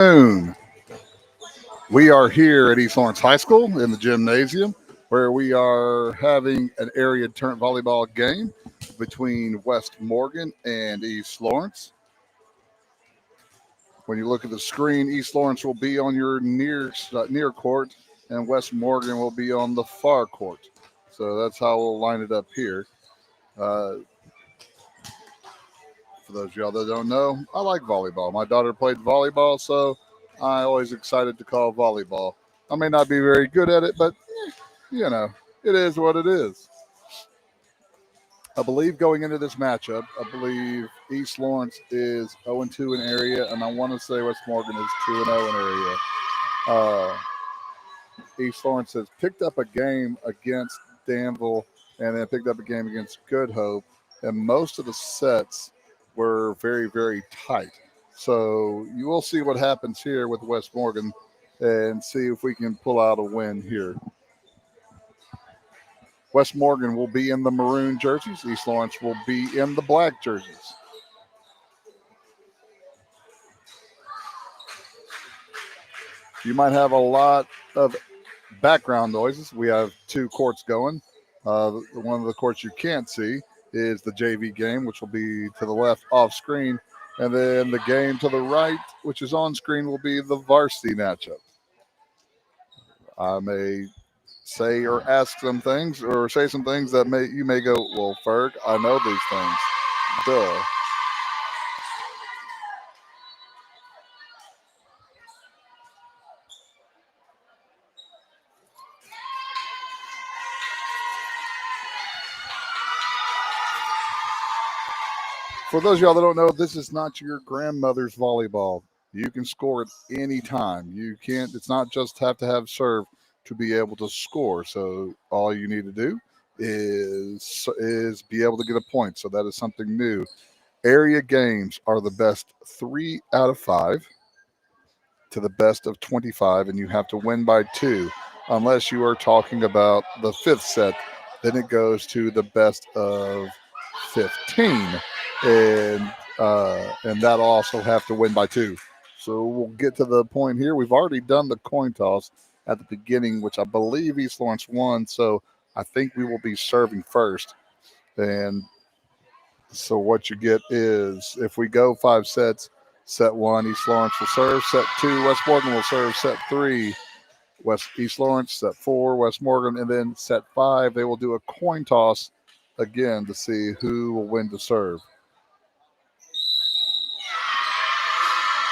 Afternoon. We are here at East Lawrence High School in the gymnasium where we are having an area tournament volleyball game between West Morgan and East Lawrence. When you look at the screen, East Lawrence will be on your near court and West Morgan will be on the far court. So that's how we'll line it up here. Uh, for those of y'all that don't know, I like volleyball. My daughter played volleyball, so I always excited to call volleyball. I may not be very good at it, but it is what it is. I believe going into this matchup, I believe East Lawrence is 0-2 in area, and I want to say West Morgan is 2-0 in area. East Lawrence has picked up a game against Danville and then picked up a game against Good Hope, and most of the sets were very, very tight. So you will see what happens here with West Morgan and see if we can pull out a win here. West Morgan will be in the maroon jerseys. East Lawrence will be in the black jerseys. You might have a lot of background noises. We have two courts going. One of the courts you can't see is the JV game, which will be to the left off screen. And then the game to the right, which is on screen, will be the varsity matchup. I may say or ask some things or say some things that you may go, well, Ferg, I know these things. Duh. For those of y'all that don't know, this is not your grandmother's volleyball. You can score at any time. You can't, it's not just have to have serve to be able to score. So all you need to do is be able to get a point. So that is something new. Area games are the best 3 out of 5 to the best of 25, and you have to win by 2. Unless you are talking about the 5th set, then it goes to the best of 15, and that'll also have to win by 2. So we'll get to the point here. We've already done the coin toss at the beginning, which I believe East Lawrence won. So I think we will be serving first. And so what you get is if we go 5 sets, set 1, East Lawrence will serve. Set 2, West Morgan will serve. Set 3, East Lawrence. Set 4, West Morgan. And then set 5, they will do a coin toss again to see who will win to serve.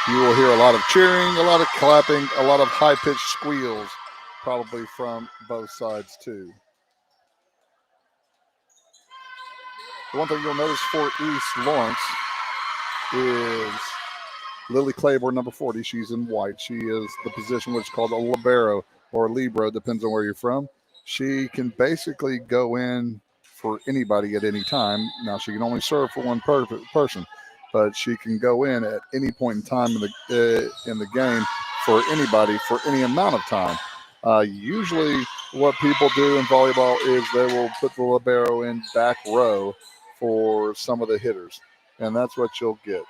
You will hear a lot of cheering, a lot of clapping, a lot of high-pitched squeals, probably from both sides too. The one thing you'll notice for East Lawrence is Lily Claiborne, number 40. She's in white. She is the position which is called a libero or libero, depends on where you're from. She can basically go in for anybody at any time. Now, she can only serve for one person, but she can go in at any point in time in the game for anybody for any amount of time. Usually what people do in volleyball is they will put the libero in back row for some of the hitters, and that's what you'll get.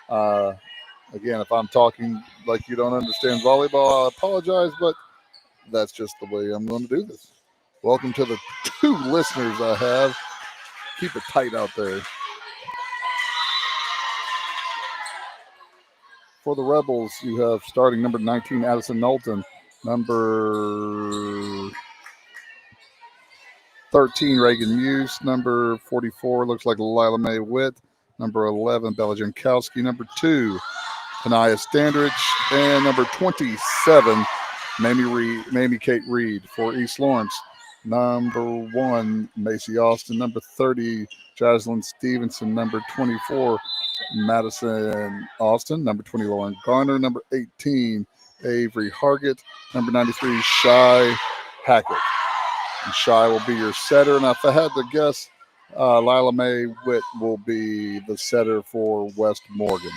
Again, if I'm talking like you don't understand volleyball, I apologize, but that's just the way I'm going to do this. Welcome to the 2 listeners I have. Keep it tight out there. For the Rebels, you have starting number 19, Addison Knowlton. Number 13, Reagan Muse. Number 44, looks like Lila Mae Witt. Number 11, Bella Jankowski. Number 2, Tanaya Standridge. And number 27, Mamie Kate Reed for East Lawrence. Number 1, Macy Austin. Number 30, Jaslyn Stevenson. Number 24, Madison Austin. Number 20, Lauren Garner. Number 18, Avery Hargett. Number 93, Shy Hackett. And Shy will be your setter. And if I had to guess, Lila Mae Witt will be the setter for West Morgan.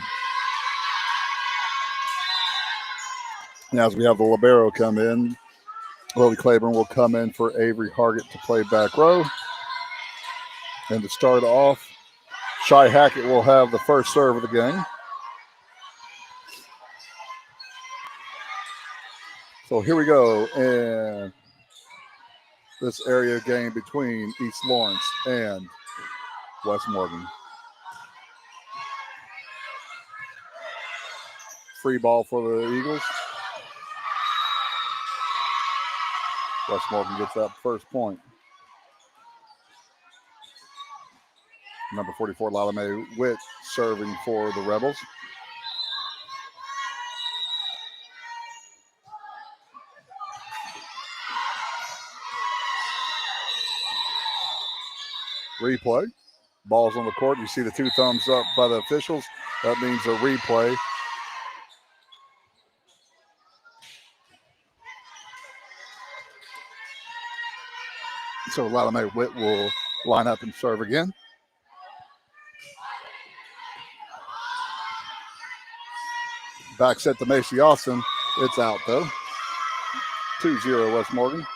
Now, as we have the libero come in, Lily Claiborne will come in for Avery Hargett to play back row. And to start off, Shy Hackett will have the first serve of the game. So here we go. And this area game between East Lawrence and West Morgan. Free ball for the Eagles. West Morgan gets that first point. Number 44, Lalame Witt, serving for the Rebels. Replay. Ball's on the court. You see the 2 thumbs up by the officials. That means a replay. So Lalame Witt will line up and serve again. Back set to Macy Austin. It's out, though. 2-0 West Morgan.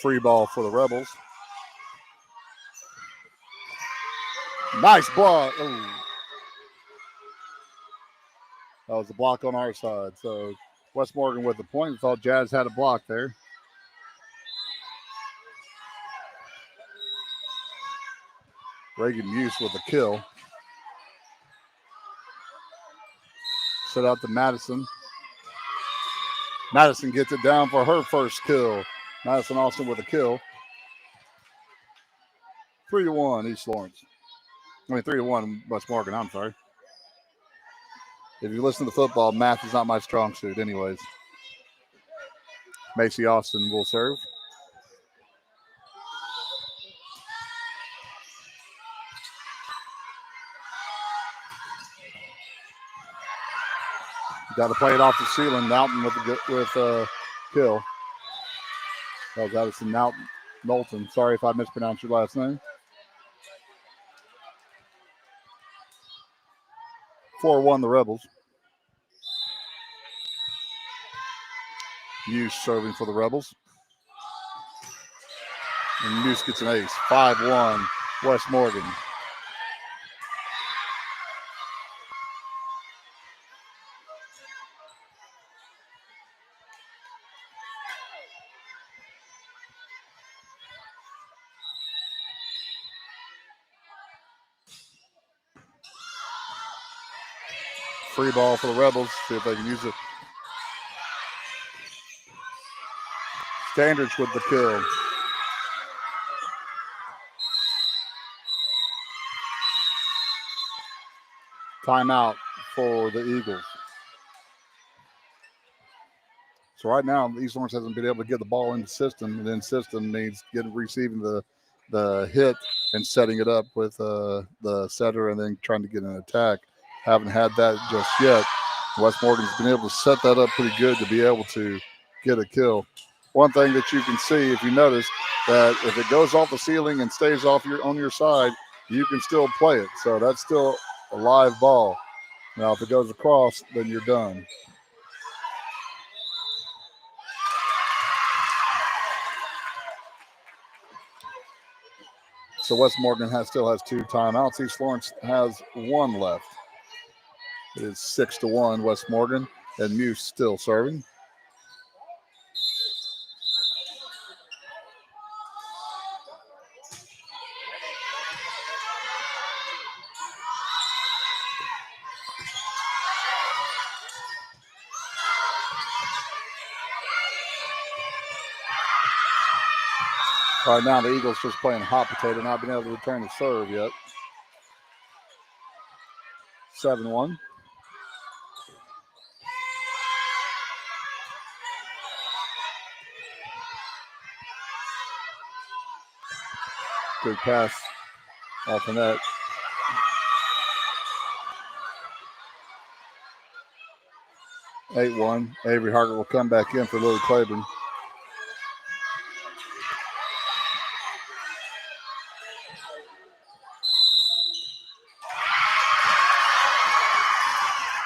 Free ball for the Rebels. Nice block. Ooh. That was a block on our side. So West Morgan with the point. We thought Jazz had a block there. Reagan Muse with a kill. Set out to Madison. Madison gets it down for her first kill. Madison Austin with a kill. 3-1 East Lawrence. 3-1 West Morgan, I'm sorry. If you listen to football, math is not my strong suit anyways. Macy Austin will serve. Got to play it off the ceiling. Mountain with kill. That was Addison Knowlton. Sorry if I mispronounced your last name. 4-1 the Rebels. Muse serving for the Rebels. And Muse gets an ace. 5-1 West Morgan. Free ball for the Rebels. See if they can use it. Standards with the kill. Timeout for the Eagles. So right now, East Lawrence hasn't been able to get the ball in the system, and then system means receiving the hit and setting it up with the setter and then trying to get an attack. Haven't had that just yet. West Morgan's been able to set that up pretty good to be able to get a kill. One thing that you can see, if you notice, that if it goes off the ceiling and stays on your side, you can still play it. So that's still a live ball. Now, if it goes across, then you're done. So West Morgan still has 2 timeouts. East Lawrence has 1 left. It is 6-1 West Morgan, and Muse still serving. Right now, the Eagles just playing hot potato, not being able to return the serve yet. 7-1. Good pass off the net. (8-1). Avery Hargett will come back in for Lily Claiborne.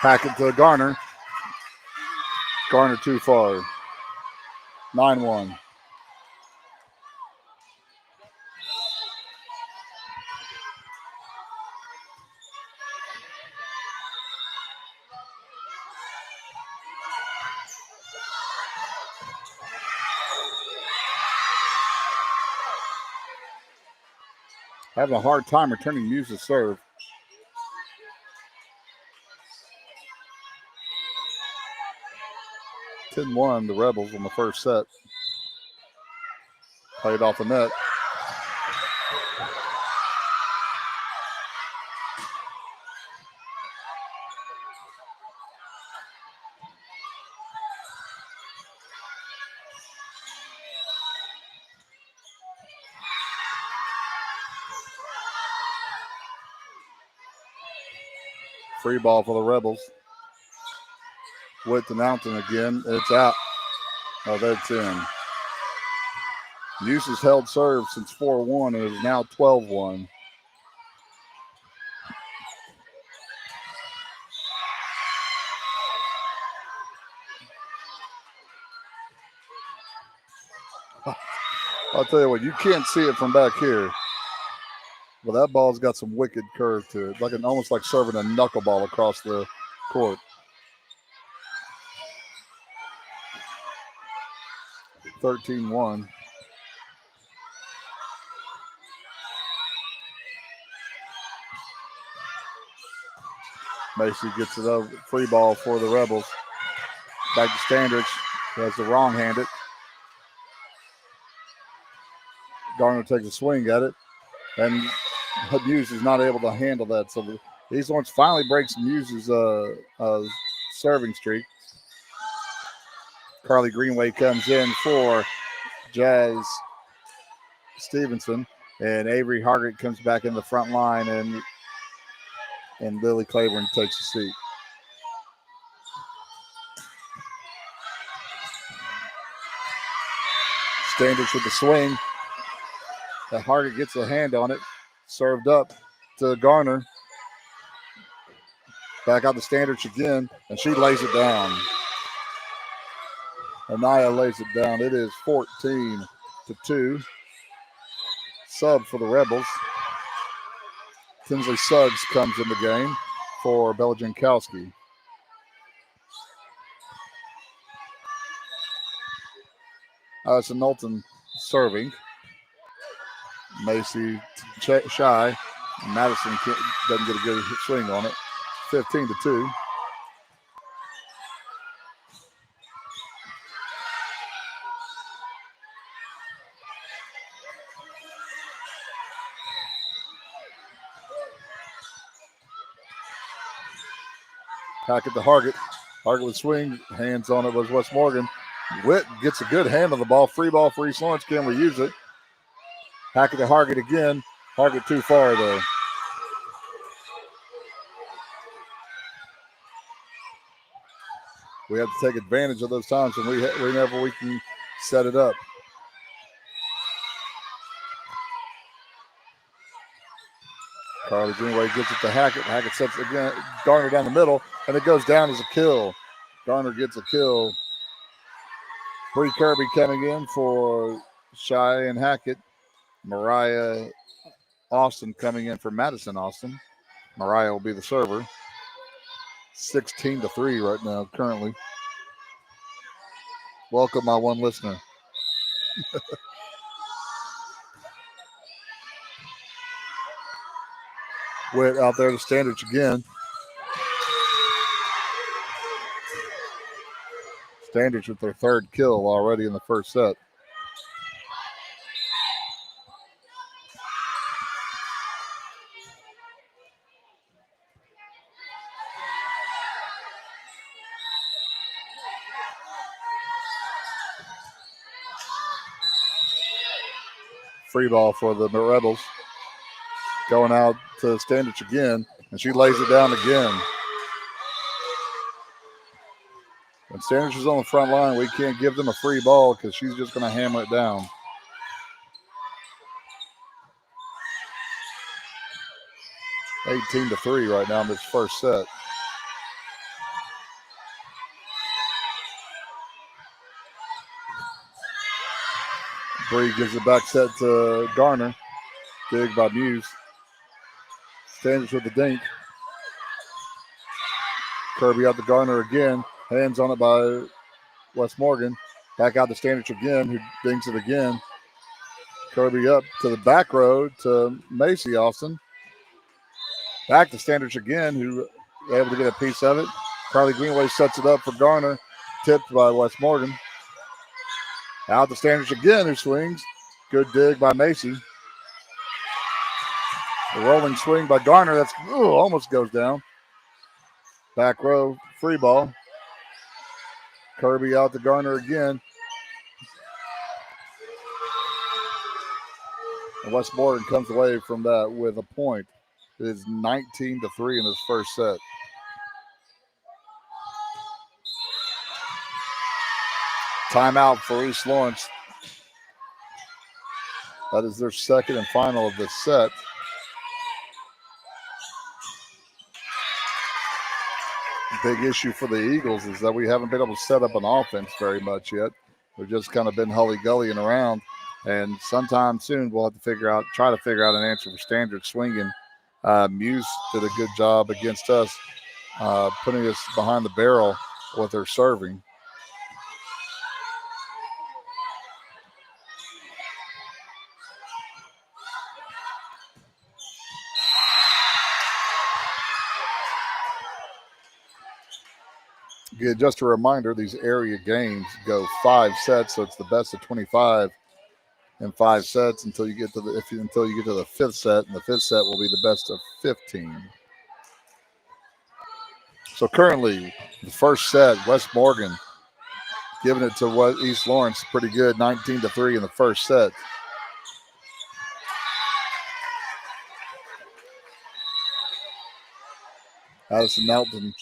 Hackett to Garner. Garner too far. 9-1. Having a hard time returning Muse's serve. (10-1) the Rebels in the first set. Played off the net. Free ball for the Rebels. Witt to Mountain again. It's out. Oh, that's in. Muse has held serve since 4-1 and is now 12-1. I'll tell you what, you can't see it from back here. Well, that ball's got some wicked curve to it, almost like serving a knuckleball across the court. 13-1. Macy gets it over. Free ball for the Rebels. Back to Standridge. He has the wrong-handed. Garner takes a swing at it. And Muse is not able to handle that. So these ones finally breaks Muse's serving streak. Carly Greenway comes in for Jazz Stevenson. And Avery Hargett comes back in the front line, and Lily Claiborne takes a seat. Standards with the swing. Hargett gets a hand on it. Served up to Garner. Back out to Standards again, and she lays it down. Anaya lays it down. It is 14-2. Sub for the Rebels. Tinsley Suggs comes in the game for Bella Jankowski. Allison Knowlton serving. Macy shy. Madison doesn't get a good swing on it. 15-2. Hackett to Hargett. Hargett with swing. Hands on it was Wes Morgan. Witt gets a good hand on the ball. Free ball for East Lawrence. Can we use it? Hackett to Hargett again. Hargett too far though. We have to take advantage of those times whenever we can set it up. Carly Greenway gives it to Hackett. Hackett sets it again. Garner down the middle, and it goes down as a kill. Garner gets a kill. Bree Kirby coming in for Shy and Hackett. Mariah Austin coming in for Madison Austin. Mariah will be the server. 16-3 right now, currently. Welcome, my one listener. Witt out there to Standards again. Standards with their third kill already in the first set. Free ball for the Rebels. Going out to Standards again, and she lays it down again. When Standards is on the front line, we can't give them a free ball because she's just going to hammer it down. (18-3) right now in this first set. Bree gives it back set to Garner. Dig by Muse. Standish with the dink. Kirby out to Garner again. Hands on it by Wes Morgan. Back out to Standish again, who dinks it again. Kirby up to the back row to Macy Austin. Back to Standish again, who able to get a piece of it. Carly Greenway sets it up for Garner. Tipped by Wes Morgan. Out to Standish again, who swings. Good dig by Macy. A rolling swing by Garner. That's almost goes down. Back row, free ball. Kirby out to Garner again. And Wes Morgan comes away from that with a point. It is 19-3 in his first set. Timeout for East Lawrence. That is their second and final of this set. Big issue for the Eagles is that we haven't been able to set up an offense very much yet. We've just kind of been hully-gullying around. And sometime soon we'll have to try to figure out an answer for Standard swinging. Muse did a good job against us, putting us behind the barrel with her serving. Again, just a reminder, these area games go 5 sets, so it's the best of 25 in 5 sets until you get to the fifth set, and the fifth set will be the best of 15. So currently, the first set, Wes Morgan giving it to East Lawrence pretty good, 19-3 in the first set. Addison Nelton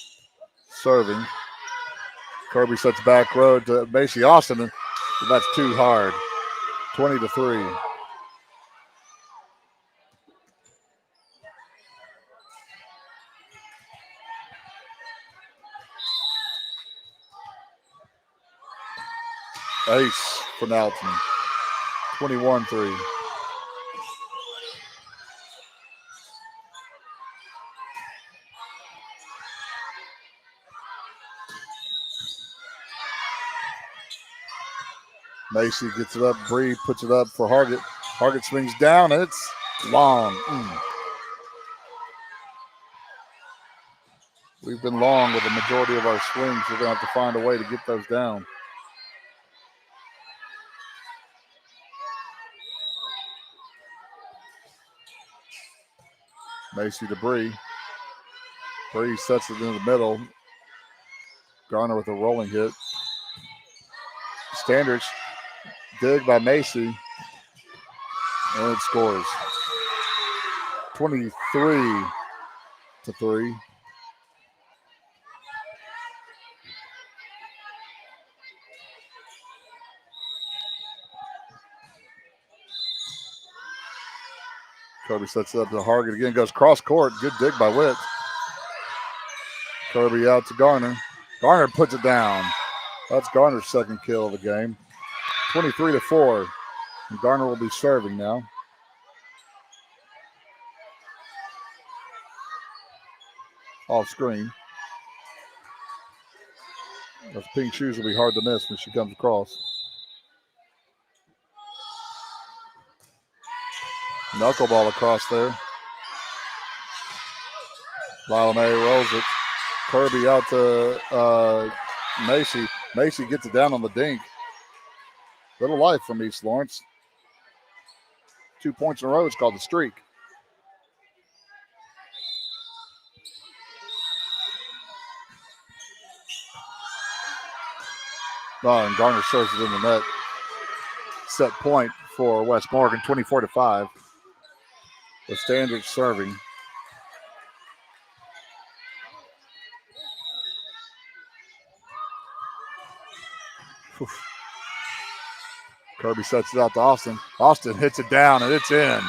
serving. Kirby sets back row to Macy Austin, and that's too hard. 20-3. Ace for Nelton. 21-3. Macy gets it up. Bree puts it up for Hargett. Hargett swings down, and it's long. We've been long with the majority of our swings. We're going to have to find a way to get those down. Macy to Bree. Bree sets it in the middle. Garner with a rolling hit. Standards. Dig by Macy. And it scores. 23-3. Kirby sets it up to Hargett again. Goes cross court. Good dig by Witt. Kirby out to Garner. Garner puts it down. That's Garner's second kill of the game. 23-4. And Garner will be serving now. Off screen. Those pink shoes will be hard to miss when she comes across. Knuckleball across there. Lyle May rolls it. Kirby out to Macy. Macy gets it down on the dink. Little life from East Lawrence. 2 points in a row. It's called the streak. And Garner serves it in the net. Set point for Wes Morgan, 24-5. The Standard serving. Whew. Kirby sets it out to Austin. Austin hits it down, and it's in.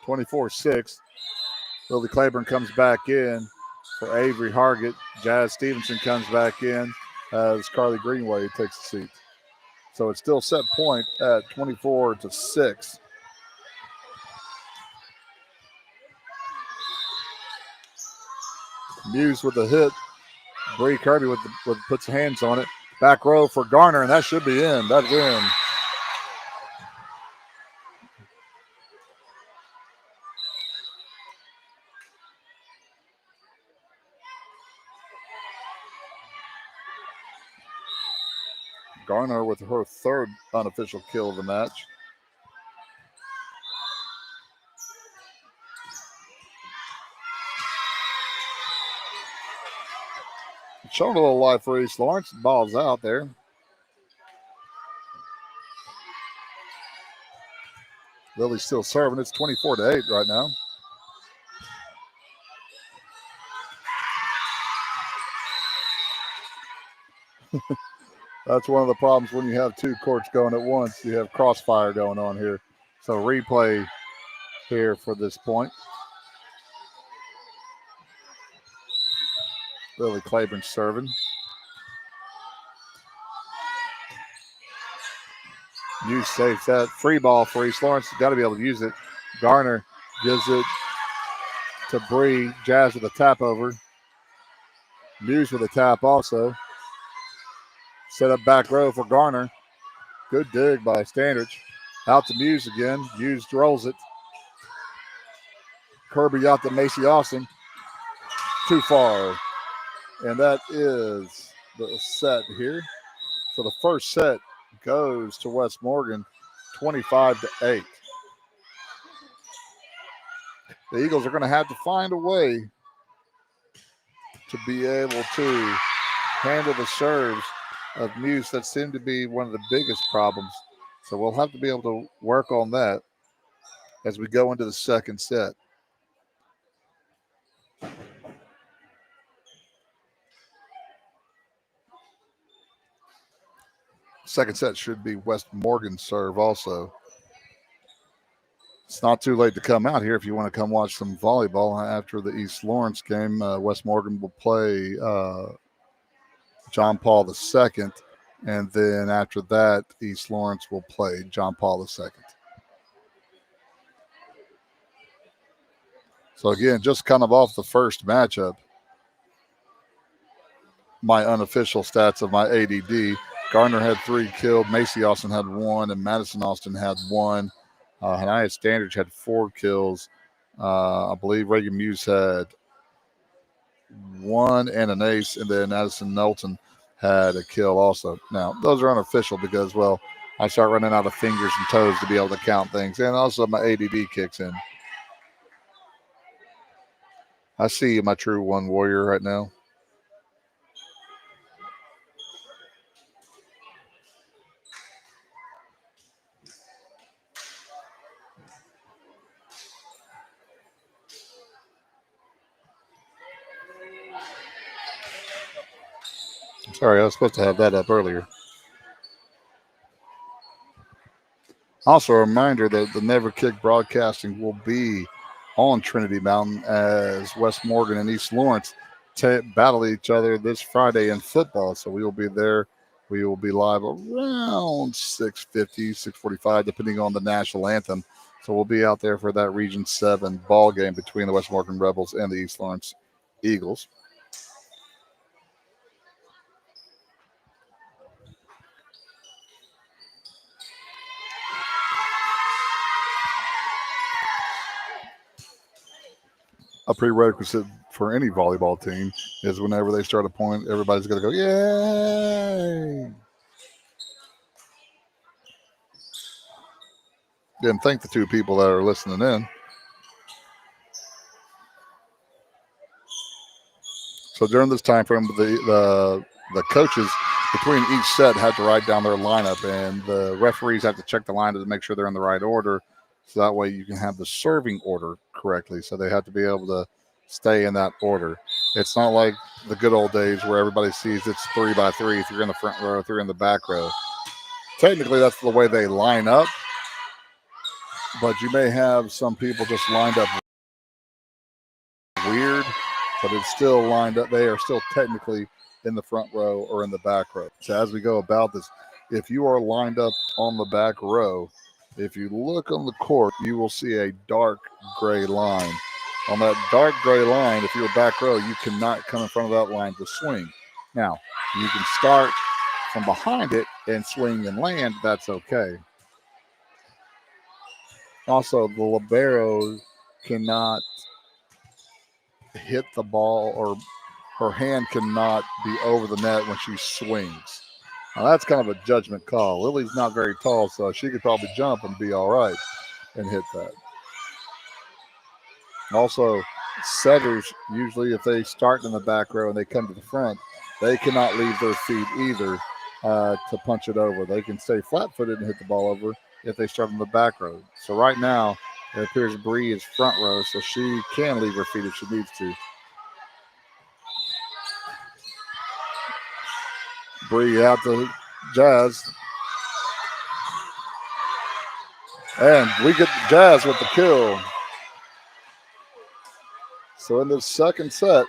24-6. Lily Claiborne comes back in for Avery Hargett. Jazz Stevenson comes back in as Carly Greenway takes the seat. So it's still set point at 24-6. Muse with the hit. Bree Kirby puts hands on it. Back row for Garner, and that should be in. That's in. Garner with her third unofficial kill of the match. Showing a little life for East Lawrence. Ball's out there. Lily's still serving. It's 24-8 right now. That's one of the problems when you have two courts going at once. You have crossfire going on here. So replay here for this point. Lily Claiborne serving. Use safe that. Free ball for East Lawrence. Got to be able to use it. Garner gives it to Bree. Jazz with a tap over. Muse with a tap also. Set up back row for Garner. Good dig by Standridge. Out to Muse again. Muse rolls it. Kirby out to Macy Austin. Too far. And that is the set here. So the first set goes to West Morgan, 25-8. The Eagles are going to have to find a way to be able to handle the serves of Muse that seem to be one of the biggest problems. So we'll have to be able to work on that as we go into the second set. Second set should be West Morgan's serve also. It's not too late to come out here if you want to come watch some volleyball after the East Lawrence game. West Morgan will play John Paul II, and then after that, East Lawrence will play John Paul II. So again, just kind of off the first matchup, my unofficial stats of my ADD. Gardner had 3 killed, Macy Austin had 1, and Madison Austin had 1. Hanaya Standridge had 4 kills. I believe Reagan Muse had 1 and an ace, and then Addison Knowlton had a kill also. Now, those are unofficial because, well, I start running out of fingers and toes to be able to count things, and also my ADD kicks in. I see my true one warrior right now. Sorry, I was supposed to have that up earlier. Also, a reminder that the Never Kick broadcasting will be on Trinity Mountain as West Morgan and East Lawrence battle each other this Friday in football. So we will be there. We will be live around 6:50, 6:45, depending on the national anthem. So we'll be out there for that Region 7 ball game between the West Morgan Rebels and the East Lawrence Eagles. A prerequisite for any volleyball team is whenever they start a point, everybody's going to go, yay! And thank the 2 people that are listening in. So during this time frame, the coaches between each set had to write down their lineup, and the referees have to check the lineup to make sure they're in the right order. So that way you can have the serving order correctly. So they have to be able to stay in that order. It's not like the good old days where everybody sees it's 3x3 if you're in the front row, if you're in the back row. Technically, that's the way they line up, but you may have some people just lined up weird, but it's still lined up. They are still technically in the front row or in the back row. So as we go about this, if you are lined up on the back row, if you look on the court, you will see a dark gray line. On that dark gray line, if you're back row, you cannot come in front of that line to swing. Now, you can start from behind it and swing and land. That's okay. Also, the libero cannot hit the ball, or her hand cannot be over the net when she swings. Now, that's kind of a judgment call. Lily's not very tall, so she could probably jump and be all right and hit that. Also, setters, usually if they start in the back row and they come to the front, they cannot leave their feet either to punch it over. They can stay flat-footed and hit the ball over if they start in the back row. So right now, it appears Bree is front row, so she can leave her feet if she needs to. Bree out to Jazz. And we get Jazz with the kill. So in the second set,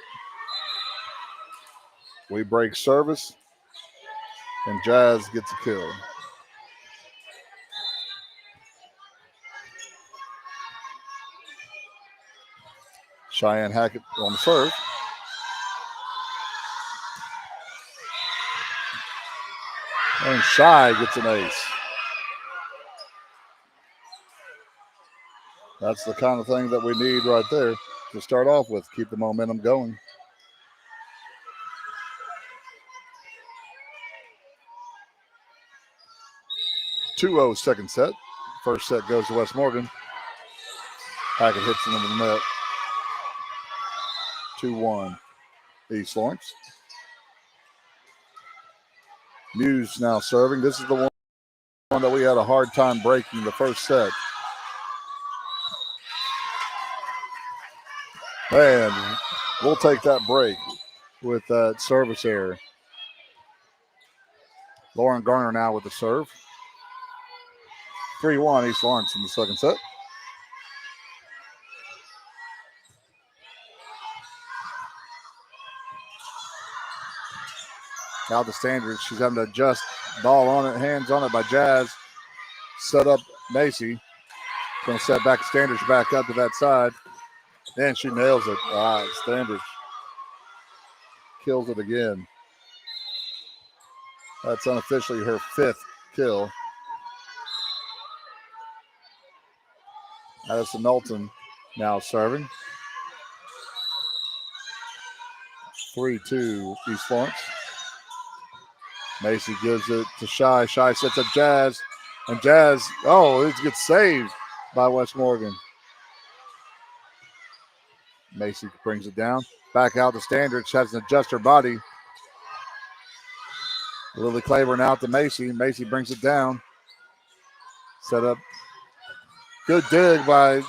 we break service, and Jazz gets a kill. Cheyenne Hackett on the serve. And Shy gets an ace. That's the kind of thing that we need right there to start off with. Keep the momentum going. (2-0 second set. First set goes to West Morgan. Hackett hits into the net. 2-1 East Lawrence. Muse now serving. This is the one that we had a hard time breaking the first set. And we'll take that break with that service error. Lauren Garner now with the serve. 3-1 East Lawrence in the second set. Now the standard. She's having to adjust. Ball on it, hands on it by Jazz. Set up Macy. Going to set back Standards back up to that side. And she nails it. Standards kills it again. That's unofficially her fifth kill. Addison Knowlton now serving. 3-2 East Lawrence. Macy gives it to Shy. Shy sets up Jazz. And Jazz, it gets saved by West Morgan. Macy brings it down. Back out to Standard. She has to adjust her body. Lily Claiborne out to Macy. Macy brings it down. Set up. Good dig by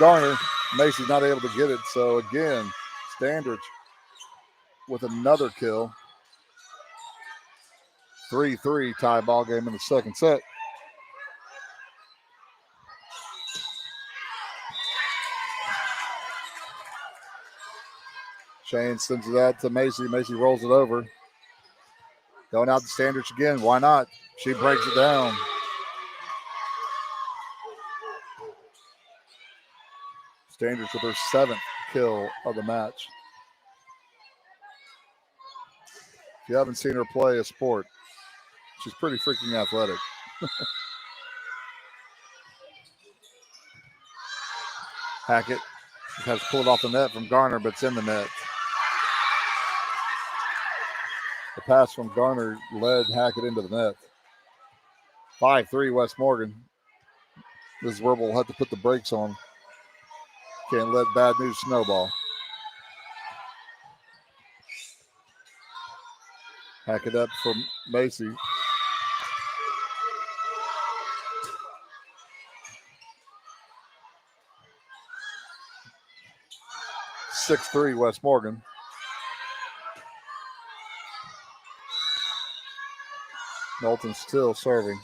Garner. Macy's not able to get it. So again, Standard with another kill. 3-3 tie ball game in the second set. Shane sends it out to Macy. Macy rolls it over. Going out to Standards again. Why not? She breaks it down. Standards with her seventh kill of the match. If you haven't seen her play a sport, she's pretty freaking athletic. Hackett has pulled off the net from Garner, but it's in the net. The pass from Garner led Hackett into the net. 5-3 West Morgan. This is where we'll have to put the brakes on. Can't let bad news snowball. Hackett up from Macy. (6-3 West Morgan. Knowlton still serving.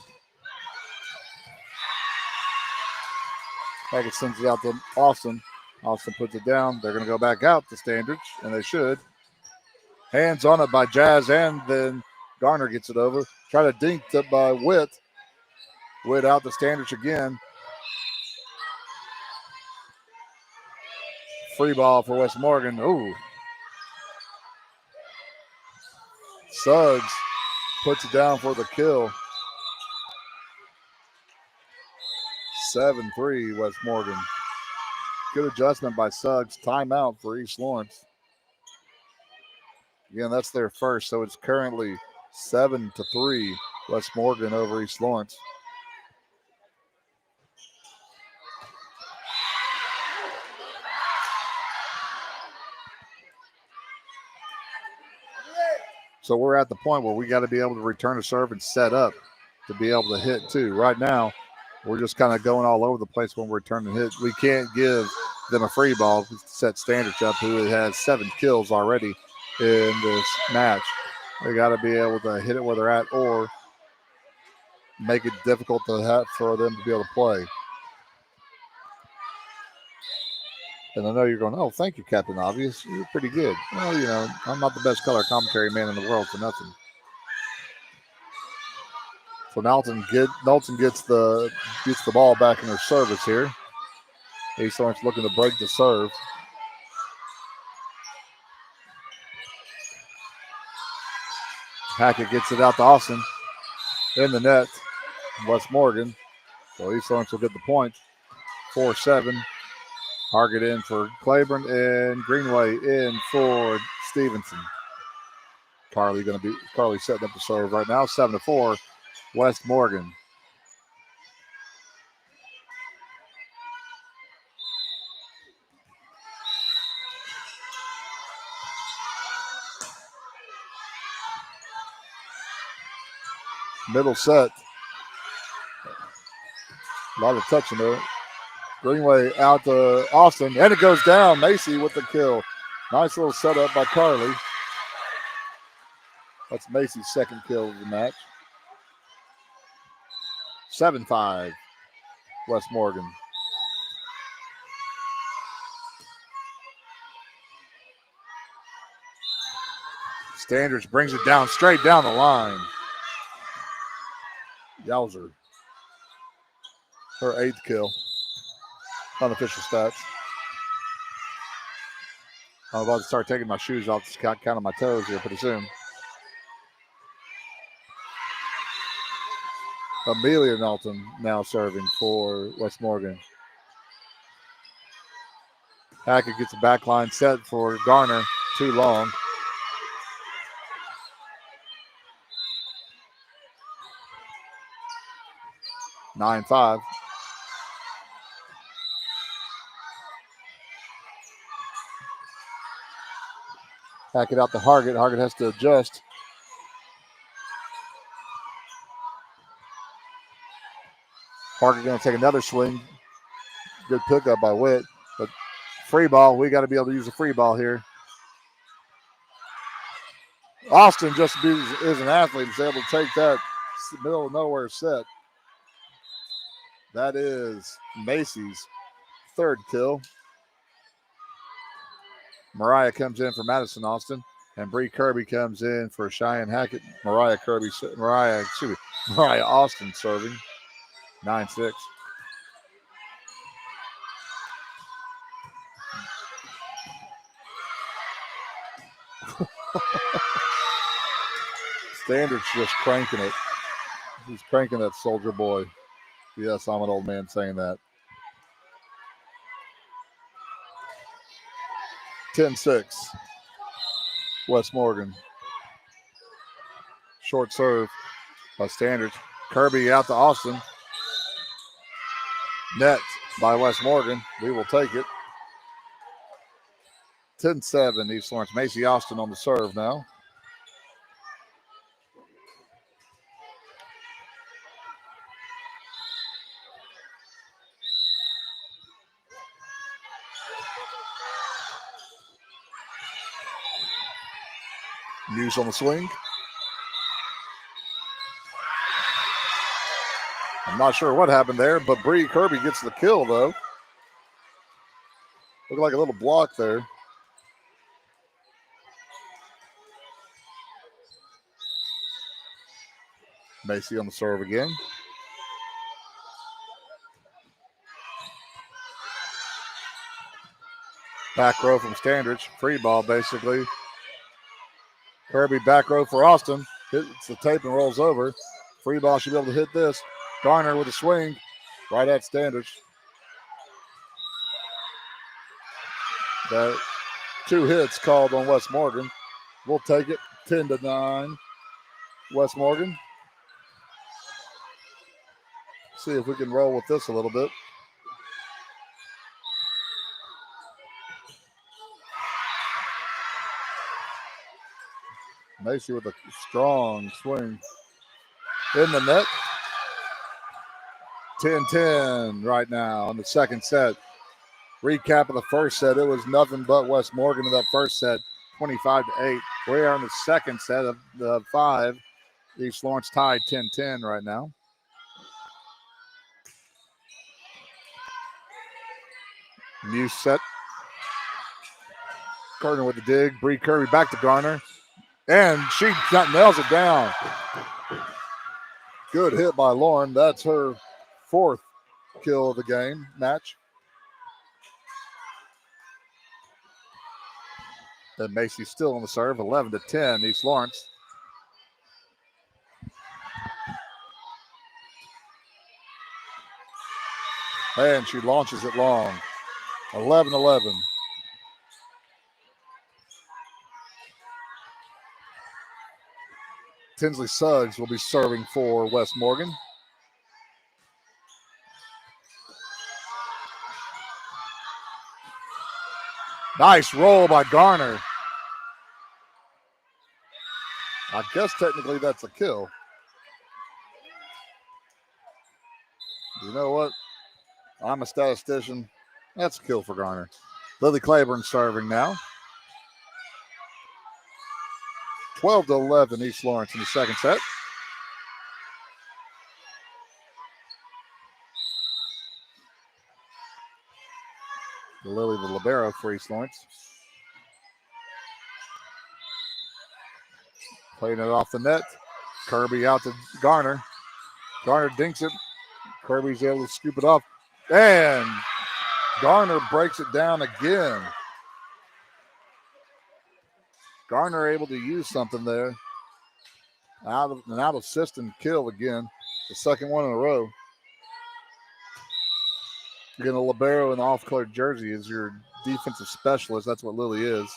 Hackett sends it out to Austin. Austin puts it down. They're going to go back out to Standards, and they should. Hands on it by Jazz, and then Garner gets it over. Try to dink up by Witt. Witt out to Standish again. Free ball for West Morgan. Ooh. Suggs puts it down for the kill. 7-3 West Morgan. Good adjustment by Suggs. Timeout for East Lawrence. Again, that's their first, so it's currently 7-3 West Morgan over East Lawrence. So we're at the point where we got to be able to return a serve and set up to be able to hit too. Right now, we're just kind of going all over the place when we're returning hit. We can't give them a free ball to set Standish up, who has 7 kills already in this match. They got to be able to hit it where they're at or make it difficult for them to be able to play. And I know you're going, oh, thank you, Captain Obvious. You're pretty good. Well, I'm not the best color commentary man in the world for nothing. So Knowlton gets the ball back in their service here. East Lawrence looking to break the serve. Hackett gets it out to Austin. In the net, West Morgan. So East Lawrence will get the point. 4-7. Hargett in for Claiborne and Greenway in for Stevenson. Carly setting up the serve right now. 7-4, West Morgan. Middle set. A lot of touching there. Greenway out to Austin, and it goes down. Macy with the kill. Nice little setup by Carly. That's Macy's second kill of the match. 7-5, West Morgan. Standards brings it down, straight down the line. Yowzer. Her 8th kill. Unofficial stats. I'm about to start taking my shoes off to count on my toes here pretty soon. Amelia Knowlton now serving for West Morgan. Hackett gets a back line set for Garner. Too long. Nine 5. Hackett out to Hargett. Hargett has to adjust. Hargett going to take another swing. Good pickup by Witt. But free ball, we got to be able to use a free ball here. Austin just is an athlete. He's able to take that middle of nowhere set. That is Macy's 3rd kill. Mariah comes in for Madison Austin, and Bree Kirby comes in for Cheyenne Hackett. Mariah Austin serving. 9-6. Standards just cranking it. He's cranking that soldier boy. Yes, I'm an old man saying that. 10-6. West Morgan. Short serve by Standards. Kirby out to Austin. Net by West Morgan. We will take it. 10-7 East Lawrence. Macy Austin on the serve now. Muse on the swing. I'm not sure what happened there, but Bree Kirby gets the kill, though. Looked like a little block there. Macy on the serve again. Back row from Standridge. Free ball, basically. Kirby back row for Austin. Hits the tape and rolls over. Free ball should be able to hit this. Garner with a swing. Right at Standridge. That 2 hits called on West Morgan. We'll take it 10-9. West Morgan. See if we can roll with this a little bit. Macy with a strong swing in the net. 10-10 right now in the second set. Recap of the first set. It was nothing but West Morgan in that first set, 25-8. We are in the second set of the 5. East Lawrence tied 10-10 right now. New set. Gardner with the dig. Bree Kirby back to Garner. And she nails it down. Good hit by Lauren. That's her 4th kill of the game match. And Macy still on the serve, 11-10, East Lawrence. And she launches it long, 11-11. Tinsley Suggs will be serving for West Morgan. Nice roll by Garner. I guess technically that's a kill. You know what? I'm a statistician. That's a kill for Garner. Lily Claiborne serving now. 12-11 East Lawrence in the second set. Lily the libero for East Lawrence. Playing it off the net. Kirby out to Garner. Garner dinks it. Kirby's able to scoop it off. And Garner breaks it down again. Garner able to use something there. An out of system kill again. The second one in a row. You're getting a libero in the off-colored jersey as your defensive specialist. That's what Lily is.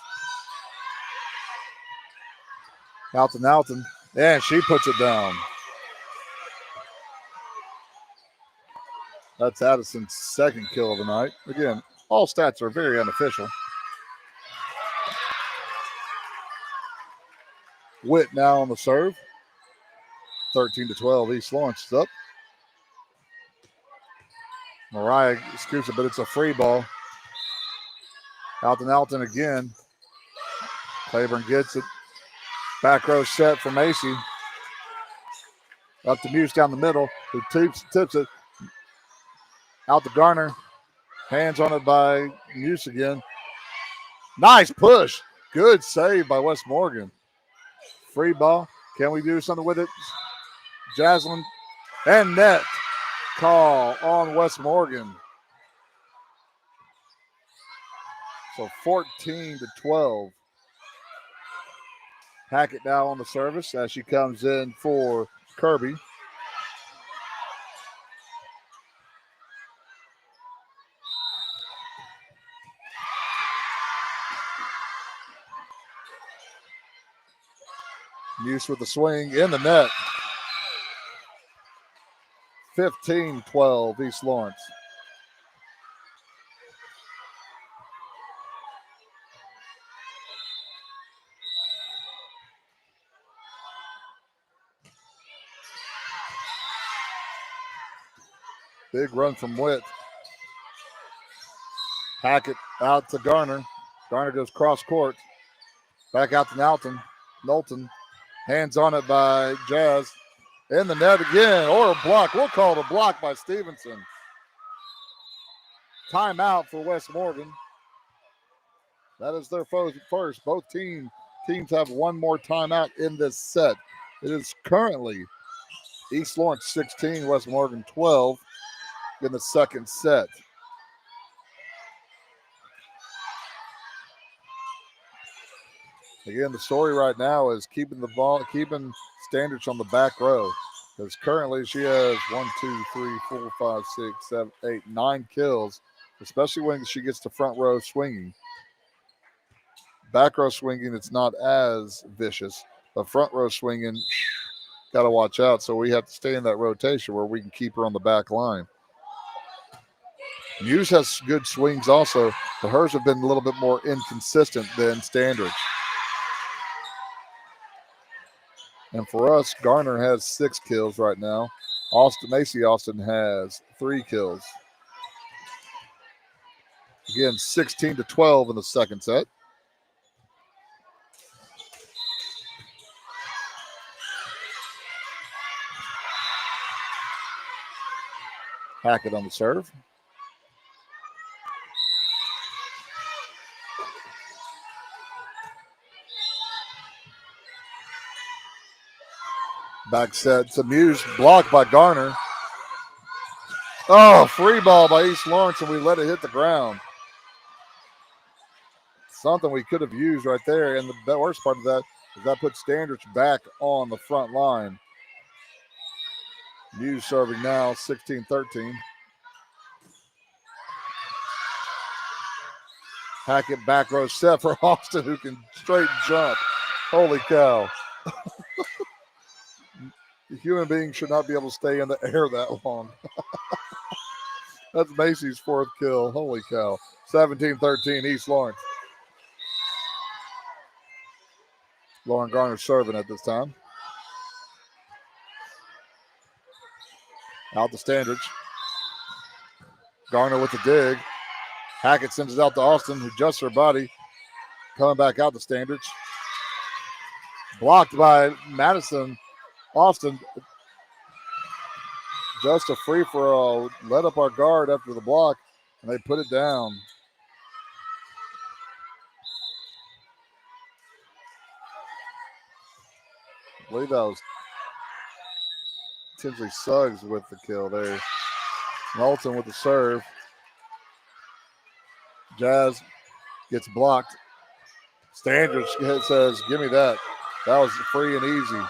Alton. And she puts it down. That's Addison's second kill of the night. Again, all stats are very unofficial. Witt now on the serve. 13-12, East Lawrence is up. Mariah scoops it, but it's a free ball. Alton again. Claiborne gets it. Back row set for Macy. Up to Muse down the middle, who tips it. Out to Garner. Hands on it by Muse again. Nice push. Good save by West Morgan. Free ball. Can we do something with it? Jaslyn and net. Call on West Morgan. So 14-12. Hackett now on the service as she comes in for Kirby. Muse with the swing in the net. 15-12 East Lawrence. Big run from Witt. Hackett out to Garner. Garner goes cross court. Back out to Knowlton. Hands on it by Jazz. In the net again, or a block. We'll call it a block by Stevenson. Timeout for West Morgan. That is their first. Both teams have one more timeout in this set. It is currently East Lawrence 16, West Morgan 12 in the second set. Again, the story right now is keeping Standards on the back row. Because currently she has 1, 2, 3, 4, 5, 6, 7, 8, 9 kills, especially when she gets to front row swinging. Back row swinging, it's not as vicious, but front row swinging, got to watch out. So we have to stay in that rotation where we can keep her on the back line. Muse has good swings also, but hers have been a little bit more inconsistent than Standards. And for us, Garner has 6 kills right now. Macy Austin has 3 kills. Again, 16-12 in the second set. Hackett on the serve. Back set to Muse, blocked by Garner. Oh, free ball by East Lawrence, and we let it hit the ground. Something we could have used right there, and the worst part of that is that puts Standards back on the front line. Muse serving now, 16-13. Hackett back row set for Austin, who can straight jump. Holy cow. A human being should not be able to stay in the air that long. That's Macy's 4th kill. Holy cow. 17-13, East Lawrence. Lauren Garner serving at this time. Out to Standards. Garner with the dig. Hackett sends it out to Austin, who adjusts her body. Coming back out to Standards. Blocked by Madison. Austin, just a free for all. Let up our guard after the block, and they put it down. I believe that was Tinsley Suggs with the kill there. Knowlton with the serve. Jazz gets blocked. Standards says, give me that. That was free and easy.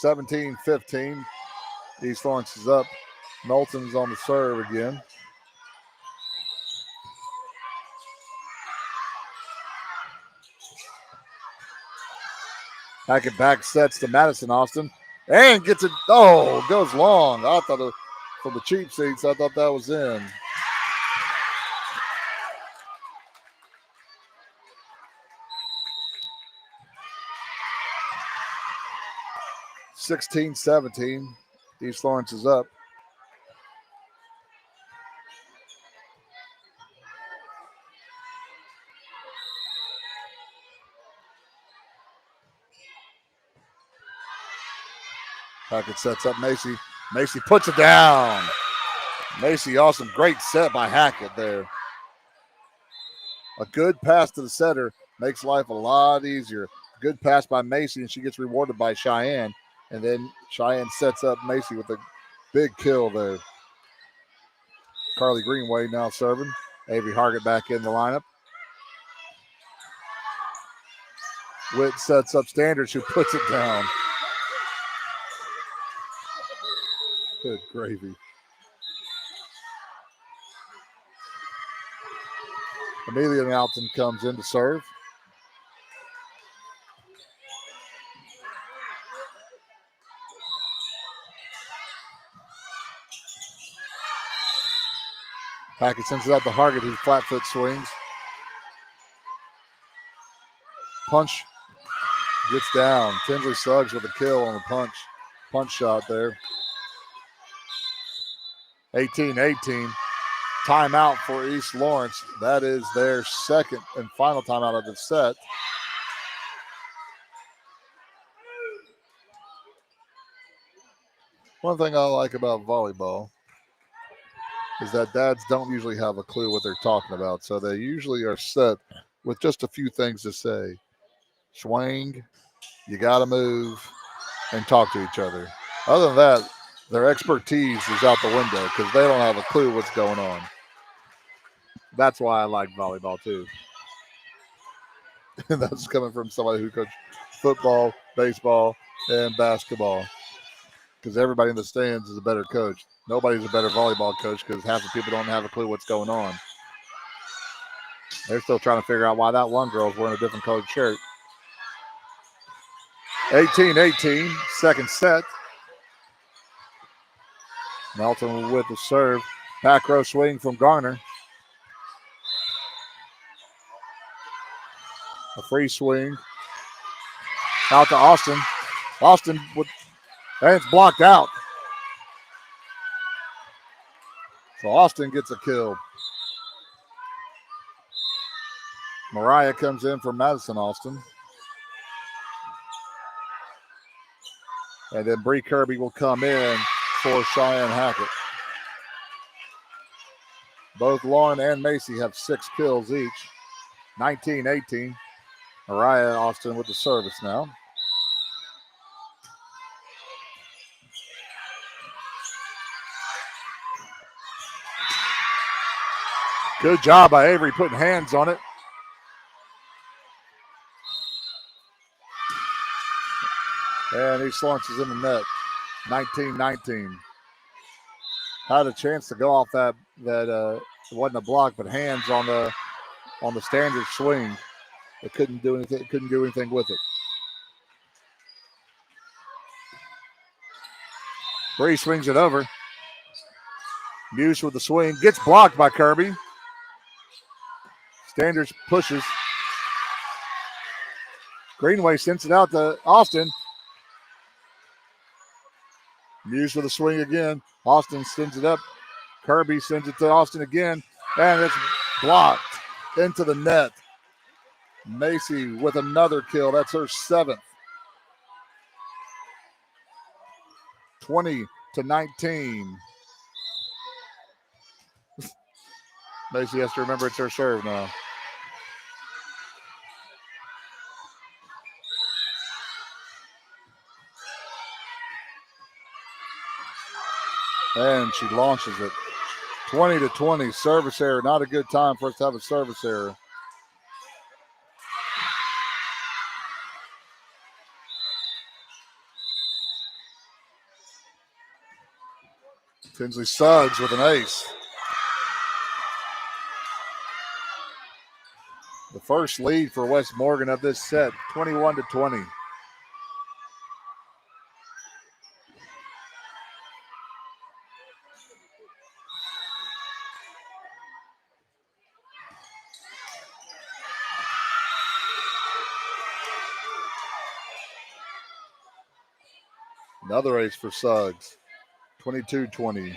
17-15. East Lawrence is up. Knowlton's on the serve again. Hackett back sets to Madison Austin. And gets it. Oh, goes long. I thought from the cheap seats, I thought that was in. (16-17). East Lawrence is up. Hackett sets up Macy. Macy puts it down. Macy Austin, great set by Hackett there. A good pass to the setter makes life a lot easier. Good pass by Macy, and she gets rewarded by Cheyenne. And then Cheyenne sets up Macy with a big kill there. Carly Greenway now serving. Avery Hargett back in the lineup. Witt sets up Standards, who puts it down. Good gravy. Amelia Knowlton comes in to serve. Hackett sends it out to Hargett, who flat foot swings. Punch gets down. Tinsley Suggs with a kill on the punch shot there. 18-18. Timeout for East Lawrence. That is their second and final timeout of the set. One thing I like about volleyball is that dads don't usually have a clue what they're talking about. So they usually are set with just a few things to say. Swing, you got to move, and talk to each other. Other than that, their expertise is out the window because they don't have a clue what's going on. That's why I like volleyball too. And that's coming from somebody who coached football, baseball, and basketball. Because everybody in the stands is a better coach. Nobody's a better volleyball coach because half the people don't have a clue what's going on. They're still trying to figure out why that one girl's wearing a different colored shirt. 18-18, second set. Melton with the serve. Back row swing from Garner. A free swing. Out to Austin. Austin with, and it's blocked out. So Austin gets a kill. Mariah comes in for Madison Austin. And then Bree Kirby will come in for Cheyenne Hackett. Both Lauren and Macy have 6 kills each. 19-18. Mariah Austin with the service now. Good job by Avery putting hands on it. And East Lawrence is in the net. 19-19. Had a chance to go off that it wasn't a block, but hands on the standard swing. It couldn't do anything with it. Bree swings it over. Muse with the swing. Gets blocked by Kirby. Standards pushes. Greenway sends it out to Austin. Muse with a swing again. Austin sends it up. Kirby sends it to Austin again. And it's blocked into the net. Macy with another kill. That's her 7th. 20-19. Macy has to remember it's her serve now. And she launches it. 20-20. Service error. Not a good time for us to have a service error. Tinsley Suggs with an ace. The first lead for West Morgan of this set, 21-20. Another ace for Suggs, 22-20.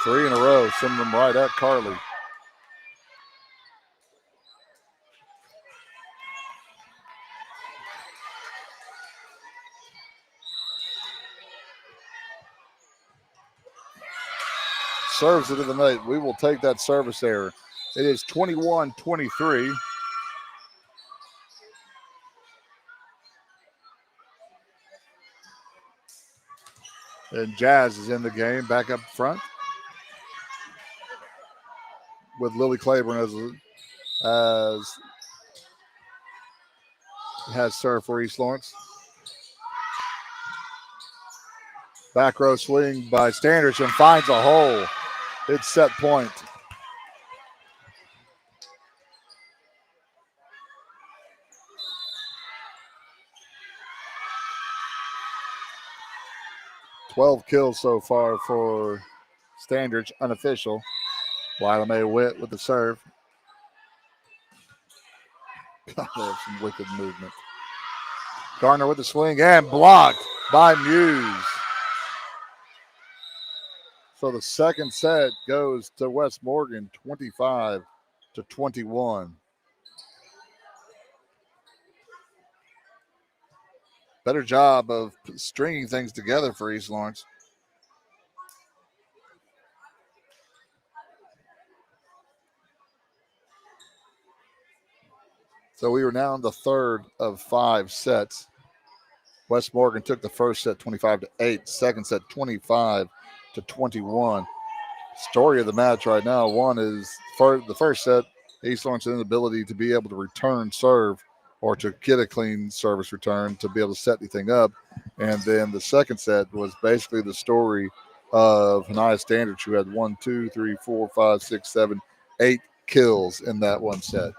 Three in a row, sending them right at Carly. Serves it to the net. We will take that service error. It is 21-23. And Jazz is in the game, back up front. With Lily Claiborne as has served for East Lawrence. Back row swing by Standish and finds a hole. It's set point. $12 kills so far for Standish, unofficial. Lila Mae Witt with the serve. God, they have some wicked movement. Garner with the swing and blocked by Muse. So the second set goes to West Morgan, 25-21. Better job of stringing things together for East Lawrence. So we are now in the third of 5 sets. West Morgan took the first set 25-8, second set 25-21. Story of the match right now, one is the first set, East Lawrence's inability to be able to return serve or to get a clean service return to be able to set anything up. And then the second set was basically the story of Hanaya Standards, who had 1, 2, 3, 4, 5, 6, 7, 8 kills in that one set.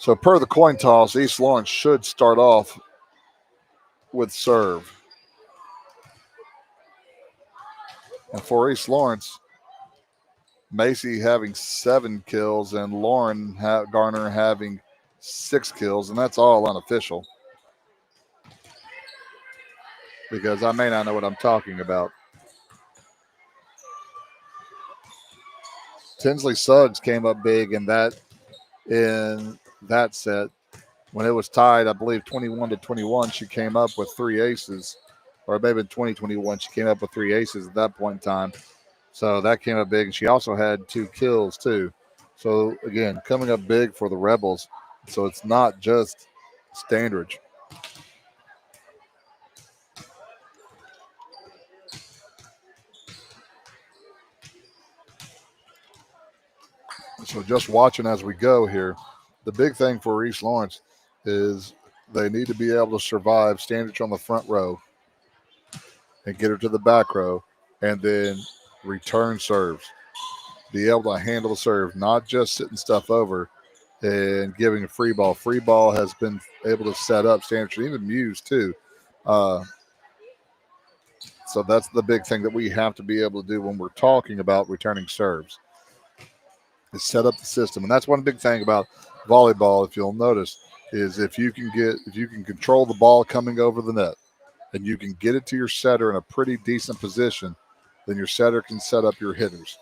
So per the coin toss, East Lawrence should start off with serve. And for East Lawrence, Macy having 7 kills and Lauren Garner having 6 kills, and that's all unofficial because I may not know what I'm talking about. Tinsley Suggs came up big in that set. When it was tied, I believe 21-21, she came up with 3 aces, or maybe in 2021, she came up with 3 aces at that point in time. So that came up big, and she also had 2 kills too. So again, coming up big for the Rebels. So it's not just Standridge. So just watching as we go here, the big thing for East Lawrence is they need to be able to survive Standridge on the front row and get her to the back row and then return serves. Be able to handle the serve, not just sitting stuff over and giving a free ball. Free ball has been able to set up Standridge, and even Muse too. So that's the big thing that we have to be able to do when we're talking about returning serves. Is set up the system, and that's one big thing about volleyball. If you'll notice, is if you can control the ball coming over the net, and you can get it to your setter in a pretty decent position, then your setter can set up your hitters.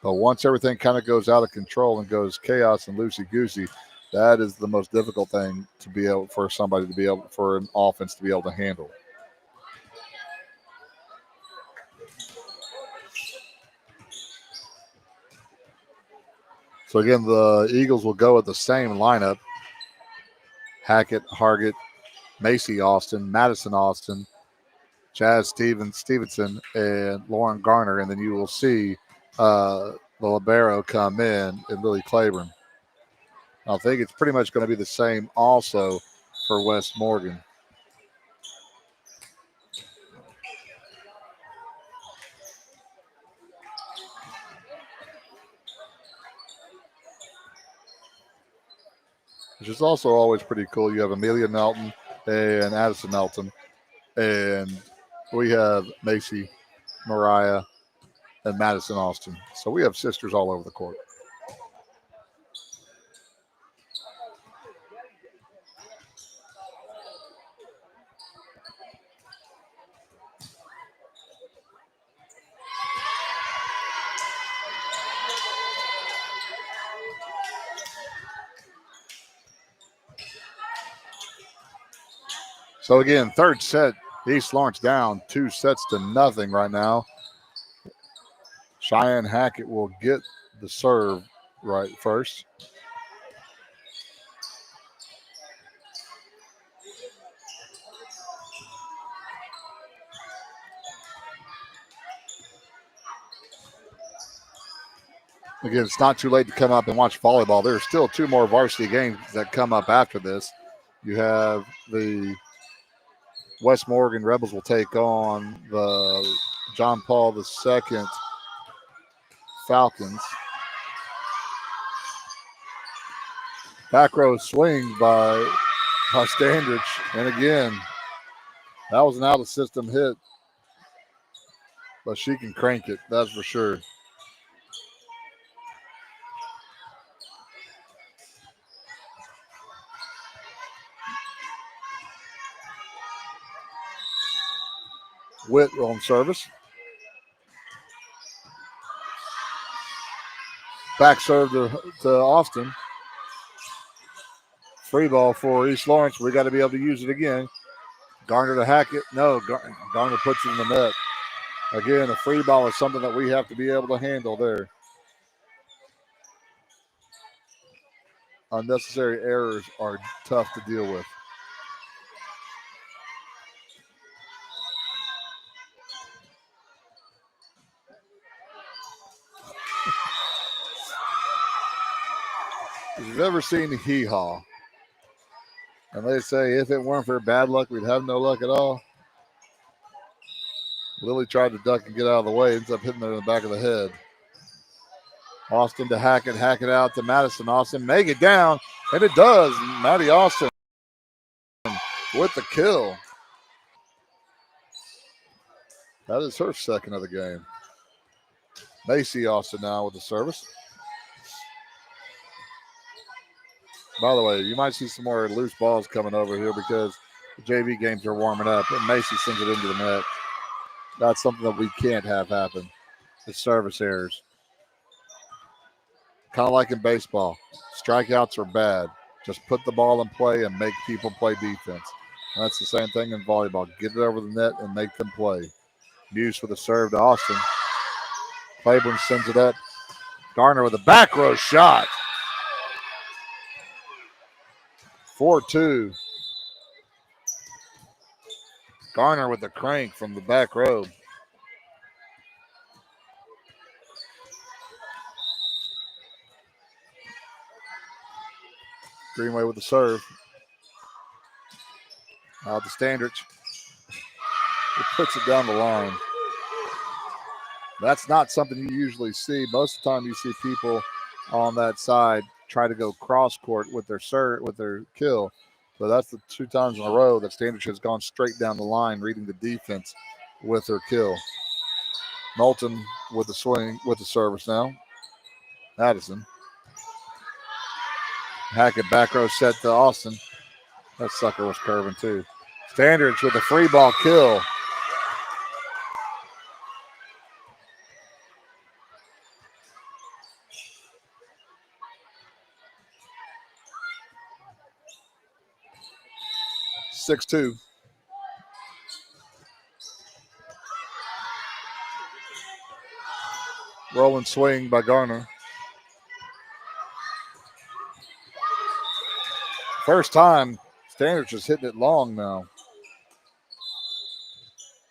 But once everything kind of goes out of control and goes chaos and loosey goosey, that is the most difficult thing to be able for somebody to be able for an offense to be able to handle. So again, the Eagles will go with the same lineup: Hackett, Hargett, Macy Austin, Madison Austin, Jazz Stevenson, and Lauren Garner. And then you will see the libero come in and Lily Claiborne. I think it's pretty much going to be the same also for West Morgan. Which is also always pretty cool. You have Amelia Nelton and Addison Nelton, and we have Macy, Mariah, and Madison Austin. So we have sisters all over the court. So again, third set, East Lawrence down 2-0 right now. Cheyenne Hackett will get the serve right first. Again, it's not too late to come up and watch volleyball. There's still 2 more varsity games that come up after this. You have the West Morgan Rebels will take on the John Paul II Falcons. Back row swing by Standridge. And again, that was an out of system hit. But she can crank it, that's for sure. Witt on service. Back serve to Austin. Free ball for East Lawrence. We got to be able to use it again. Garner to Hackett. No, Garner puts it in the net. Again, a free ball is something that we have to be able to handle there. Unnecessary errors are tough to deal with. If you've ever seen Hee Haw, and they say if it weren't for bad luck, we'd have no luck at all. Lily tried to duck and get out of the way, ends up hitting her in the back of the head. Austin to Hackett out to Madison. Austin make it down, and it does. Maddie Austin with the kill. That is her second of the game. Macy Austin now with the service. By the way, you might see some more loose balls coming over here because the JV games are warming up, and Macy sends it into the net. That's something that we can't have happen. It's service errors. Kind of like in baseball. Strikeouts are bad. Just put the ball in play and make people play defense. And that's the same thing in volleyball. Get it over the net and make them play. Muse with a serve to Austin. Claiborne sends it up. Garner with a back row shot. 4-2. Garner with the crank from the back row. Greenway with the serve. Out to Standridge. It puts it down the line. That's not something you usually see. Most of the time you see people on that side try to go cross court with their kill. But that's the 2 times in a row that Standridge has gone straight down the line, reading the defense with her kill. Knowlton with the swing, with the service now. Madison. Hackett back row set to Austin. That sucker was curving too. Standridge with a free ball kill. (6-2). Rolling swing by Garner. First time, Standridge is hitting it long now.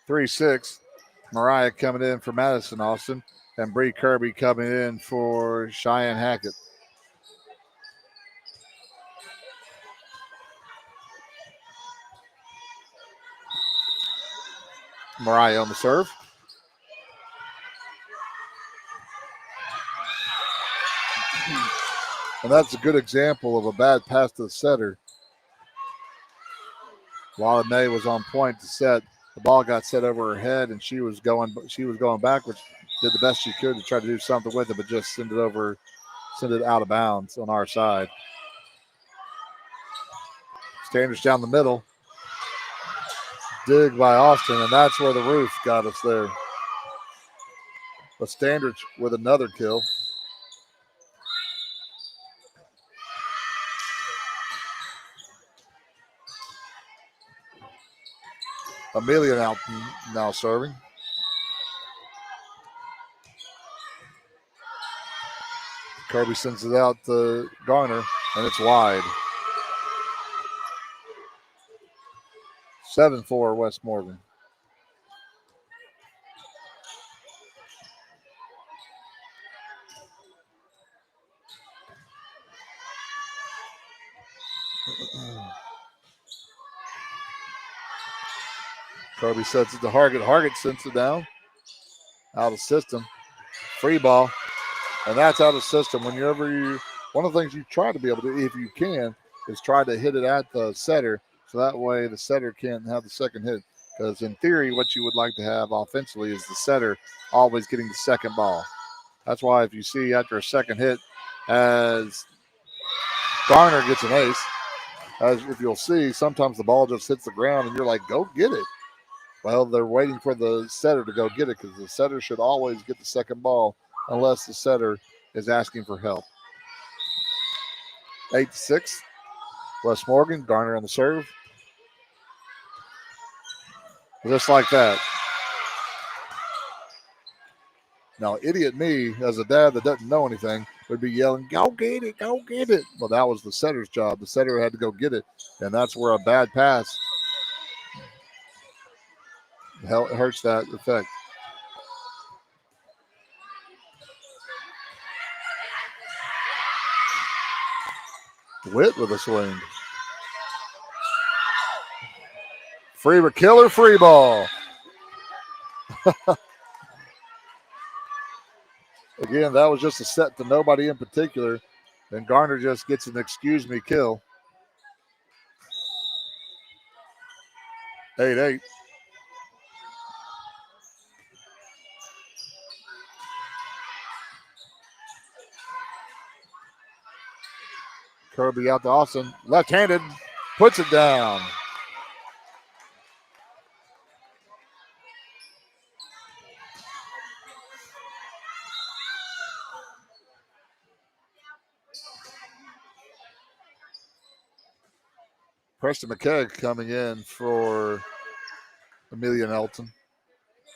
3-6. Mariah coming in for Madison Austin, and Bree Kirby coming in for Cheyenne Hackett. Mariah on the serve. And that's a good example of a bad pass to the setter. While May was on point to set, the ball got set over her head, and she was going backwards. Did the best she could to try to do something with it, but just send it out of bounds on our side. Standridge down the middle. Dig by Austin, and that's where the roof got us there. But Standridge with another kill. Amelia now serving. Kirby sends it out to Garner, and it's wide. 7-4 West Morgan. Kirby sets it to Hargett. Hargett sends it down. Out of system. Free ball. And that's out of system. One of the things you try to be able to, if you can, is try to hit it at the setter. So that way the setter can't have the second hit. Because in theory, what you would like to have offensively is the setter always getting the second ball. That's why if you see after a second hit, as Garner gets an ace, as if you'll see, sometimes the ball just hits the ground and you're like, go get it. Well, they're waiting for the setter to go get it because the setter should always get the second ball unless the setter is asking for help. 8-6. West Morgan, Garner on the serve. Just like that. Now, idiot me, as a dad that doesn't know anything, would be yelling, go get it, go get it. Well, that was the setter's job. The setter had to go get it, and that's where a bad pass hurts that effect. Witt with a swing. Killer free ball. Again, that was just a set to nobody in particular. And Garner just gets an excuse me kill. 8-8. Kirby out to Austin. Left-handed. Puts it down. Preston McKegg coming in for Amelia Knowlton.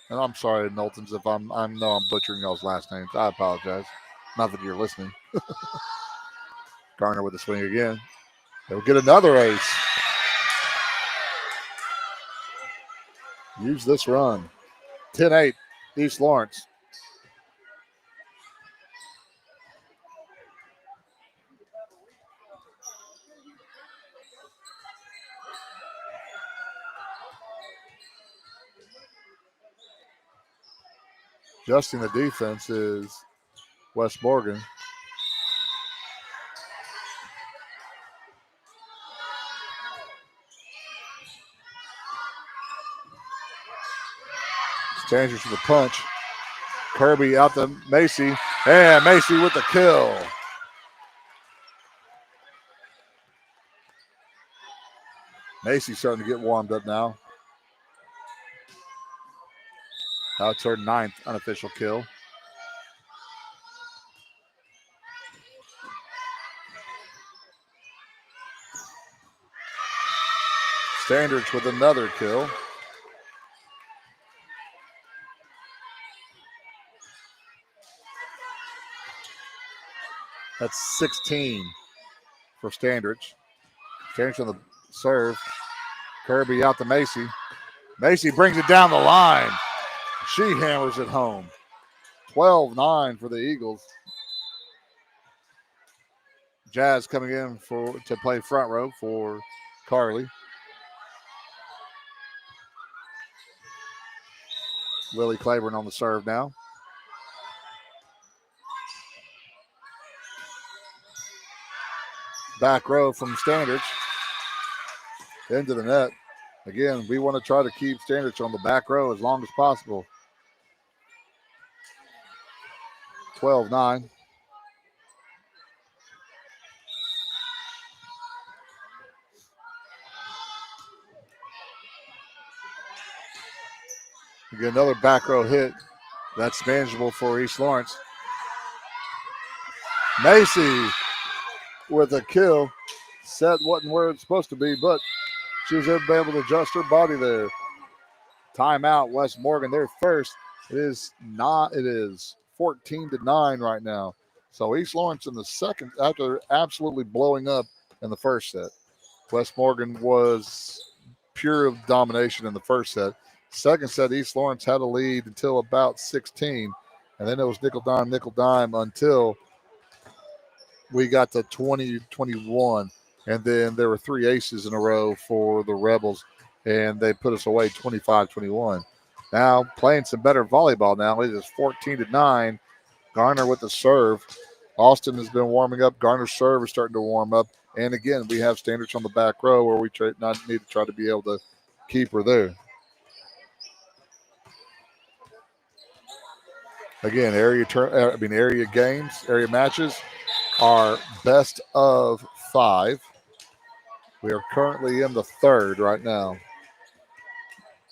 And I'm sorry, Knowltons, if I know I'm butchering y'all's last names. I apologize. Not that you're listening. Garner with the swing again. They'll get another ace. Use this run. 10-8, East Lawrence. Adjusting the defense is Wes Morgan. Changers for the punch. Kirby out to Macy. And Macy with the kill. Macy's starting to get warmed up now. That's her 9th unofficial kill. Standards with another kill. That's 16 for Standards. Standards on the serve. Kirby out to Macy. Macy brings it down the line. She hammers it home. 12-9 for the Eagles. Jazz coming in to play front row for Carly. Lily Claiborne on the serve now. Back row from Standards. Into the net. Again, we want to try to keep Standards on the back row as long as possible. 12-9. Again, another back row hit. That's manageable for East Lawrence. Macy with a kill. Set wasn't where it's supposed to be, but she was able to adjust her body there. Timeout, West Morgan. They're first. It is 14-9 right now. So East Lawrence in the second, after absolutely blowing up in the first set. West Morgan was pure domination in the first set. Second set, East Lawrence had a lead until about 16. And then it was nickel dime until we got to 20-21. And then there were 3 aces in a row for the Rebels, and they put us away 25-21. Now playing some better volleyball now. It is 14-9. Garner with the serve. Austin has been warming up. Garner's serve is starting to warm up. And again, we have Standards on the back row where we need to try to be able to keep her there. Again, area games, area matches are best of 5. We are currently in the third right now,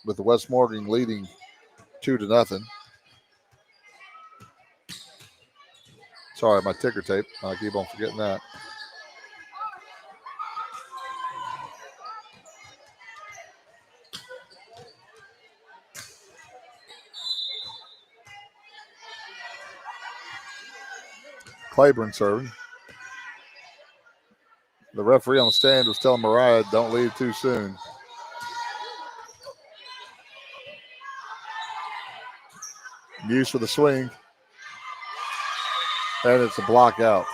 with the West Morgan leading 2-0. Sorry, my ticker tape. I keep on forgetting that. Claiborne serving. The referee on the stand was telling Mariah, don't leave too soon. Muse for the swing. And it's a block out.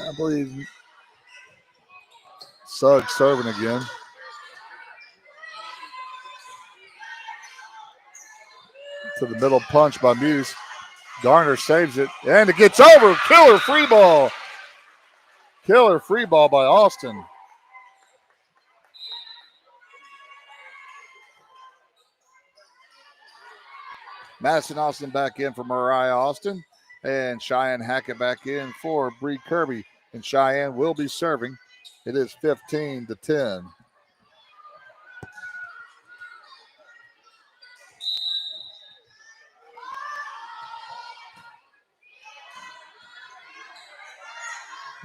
I believe Suggs serving again. To the middle punch by Muse. Garner saves it, and it gets over. Killer free ball. Killer free ball by Austin. Madison Austin back in for Mariah Austin, and Cheyenne Hackett back in for Bree Kirby. And Cheyenne will be serving. It is 15-10.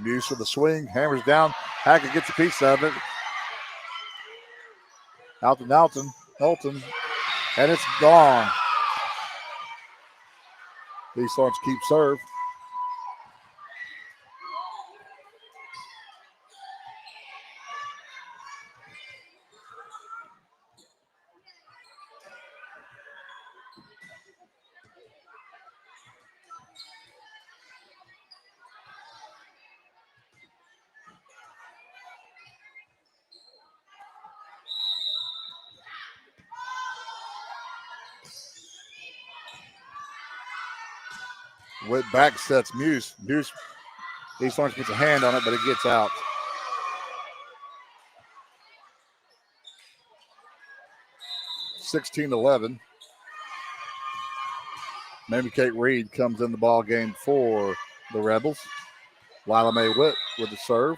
Muse for the swing, hammers down. Hackett gets a piece of it. Alton, and it's gone. East Lawrence keeps serve. With back sets Muse. East Lawrence gets a hand on it, but it gets out. (16-11). Mamie Kate Reed comes in the ball game for the Rebels. Lila Mae Witt with the serve.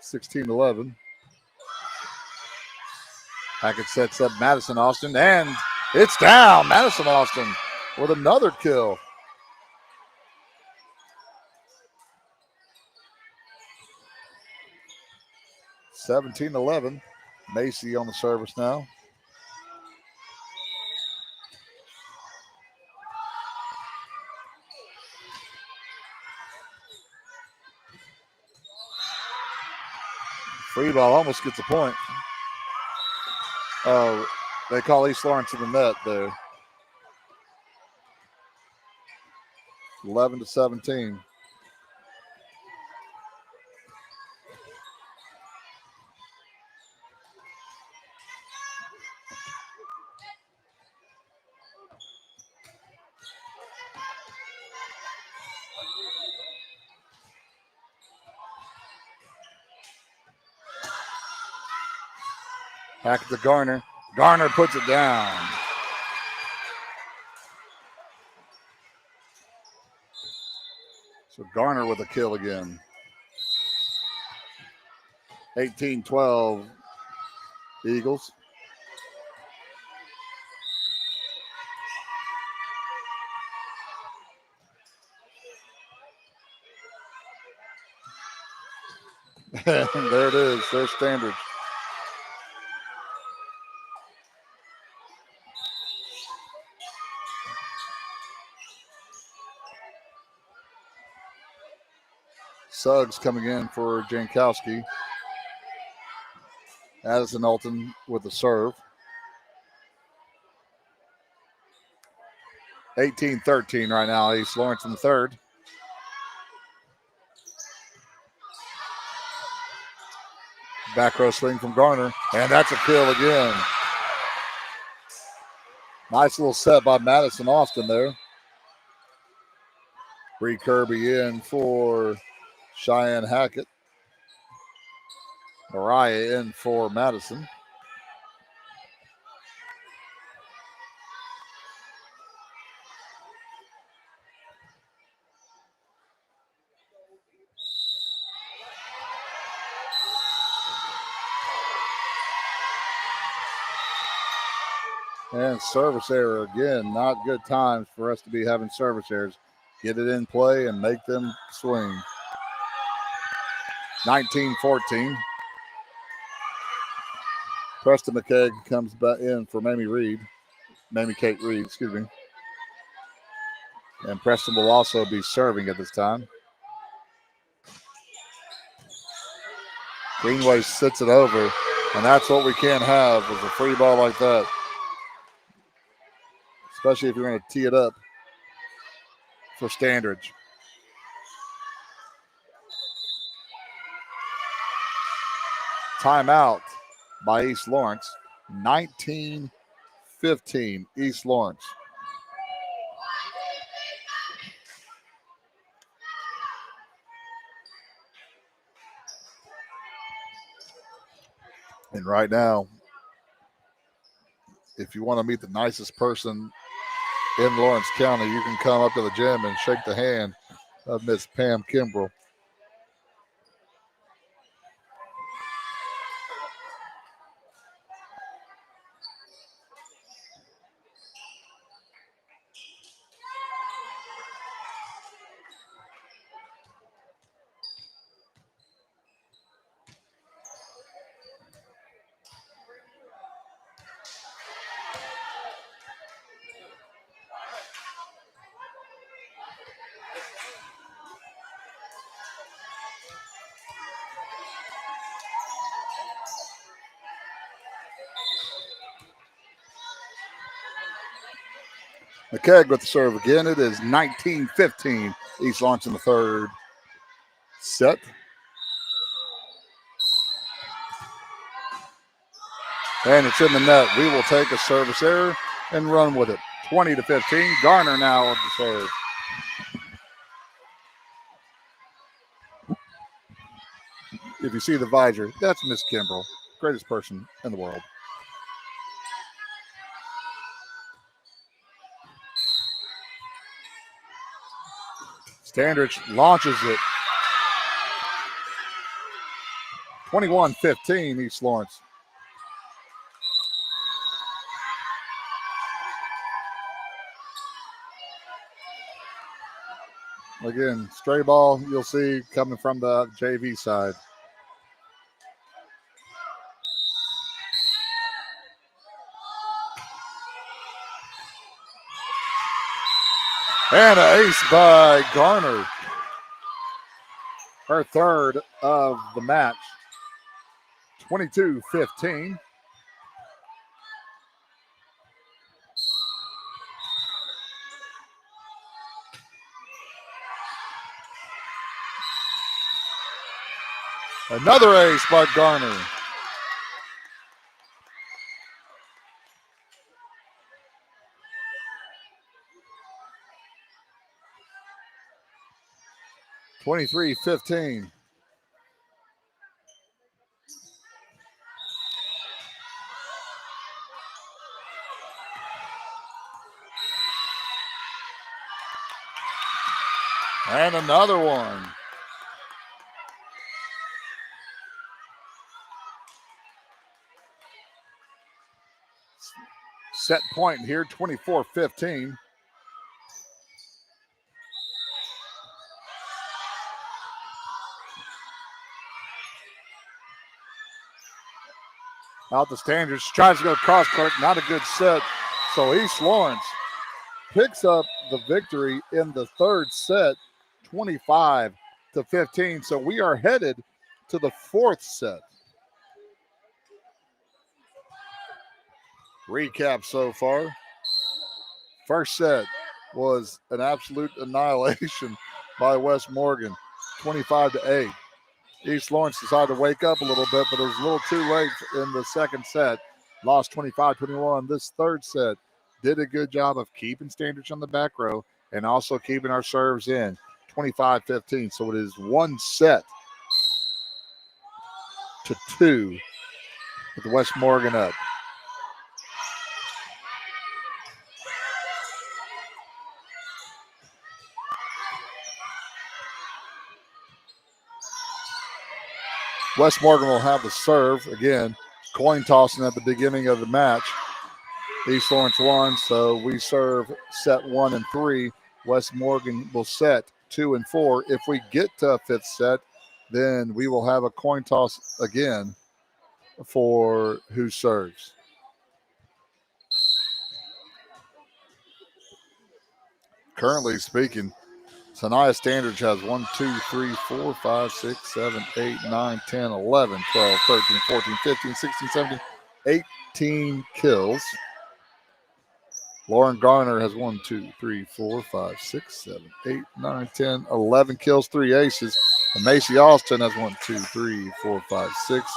16-11. Hackett sets up Madison Austin, and it's down. Madison Austin with another kill. 17-11. Macy on the service now. Free ball almost gets a point. Oh, they call East Lawrence to the net there. 11-17. Back to Garner. Garner puts it down. So Garner with a kill again. 18-12 Eagles. There it is, their standard. Suggs coming in for Jankowski. Addison Alton with the serve. 18-13 right now, East Lawrence in the third. Back row swing from Garner, and that's a kill again. Nice little set by Madison Austin there. Bree Kirby in for Cheyenne Hackett. Mariah in for Madison. And service error again. Not good times for us to be having service errors. Get it in play and make them swing. 19-14. Preston McKegg comes back in for Mamie Kate Reed, excuse me. And Preston will also be serving at this time. Greenway sits it over, and that's what we can't have is a free ball like that. Especially if you're going to tee it up for Standridge. Timeout by East Lawrence. 19-15 East Lawrence. And right now, if you want to meet the nicest person in Lawrence County, you can come up to the gym and shake the hand of Miss Pam Kimbrell. McKegg with the serve again. It is 19-15 East Lawrence in the third set. And it's in the net. We will take a service error and run with it. 20-15. Garner now at the serve. If you see the visor, that's Miss Kimbrell, greatest person in the world. Standridge launches it. 21-15 East Lawrence. Again, stray ball you'll see coming from the JV side. And an ace by Garner. Her third of the match. 22-15. Another ace by Garner. (23-15). And another one. Set point here, 24-15. Out the Standards, tries to go cross court, not a good set. So East Lawrence picks up the victory in the third set, 25-15. So we are headed to the fourth set. Recap so far. First set was an absolute annihilation by West Morgan, 25-8. East Lawrence decided to wake up a little bit, but it was a little too late in the second set. Lost 25-21. This third set did a good job of keeping Standridge on the back row and also keeping our serves in, 25-15. So it is 1-2 with West Morgan up. West Morgan will have the serve again. Coin tossing at the beginning of the match. East Lawrence won, so we serve set 1 and 3. West Morgan will set 2 and 4. If we get to a fifth set, then we will have a coin toss again for who serves. Currently speaking, Sanaya Standards has 1, 2, 3, 4, 5, 6, 7, 8, 9, 10, 11, 12, 13, 14, 15, 16, 17, 18 kills. Lauren Garner has 1, 2, 3, 4, 5, 6, 7, 8, 9, 10, 11 kills, 3 aces. And Macy Austin has 1, 2, 3, 4, 5, 6,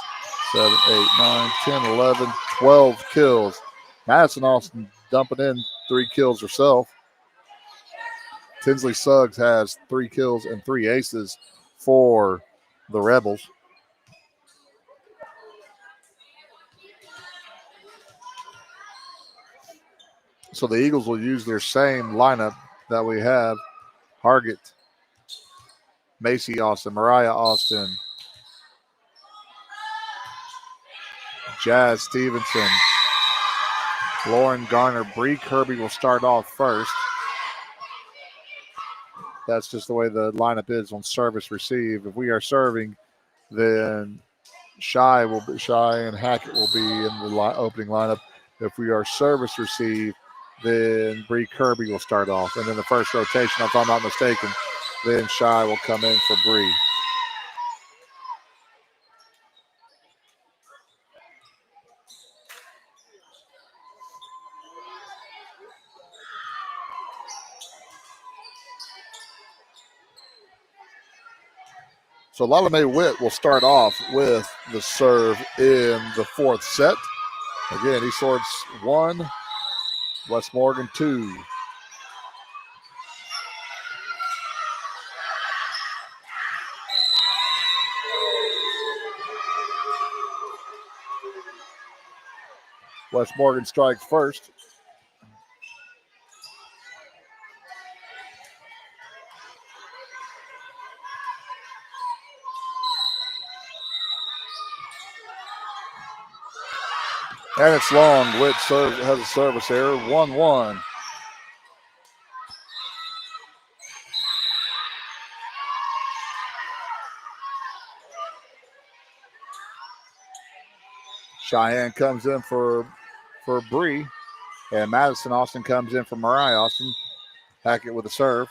7, 8, 9, 10, 11, 12 kills. Madison Austin dumping in 3 kills herself. Tinsley Suggs has 3 kills and 3 aces for the Rebels. So the Eagles will use their same lineup that we have. Hargett, Macy Austin, Mariah Austin, Jazz Stevenson, Lauren Garner. Bree Kirby will start off first. That's just the way the lineup is on service receive. If we are serving, then Shy and Hackett will be in the opening lineup. If we are service receive, then Bree Kirby will start off. And then the first rotation, if I'm not mistaken, then Shy will come in for Bree. So Lalame Witt will start off with the serve in the 4th set. Again, East Lawrence 1, West Morgan 2. West Morgan strikes first. And it's long. Witt has a service error. 1-1. Cheyenne comes in for Bree. And Madison Austin comes in for Mariah Austin. Hackett with a serve.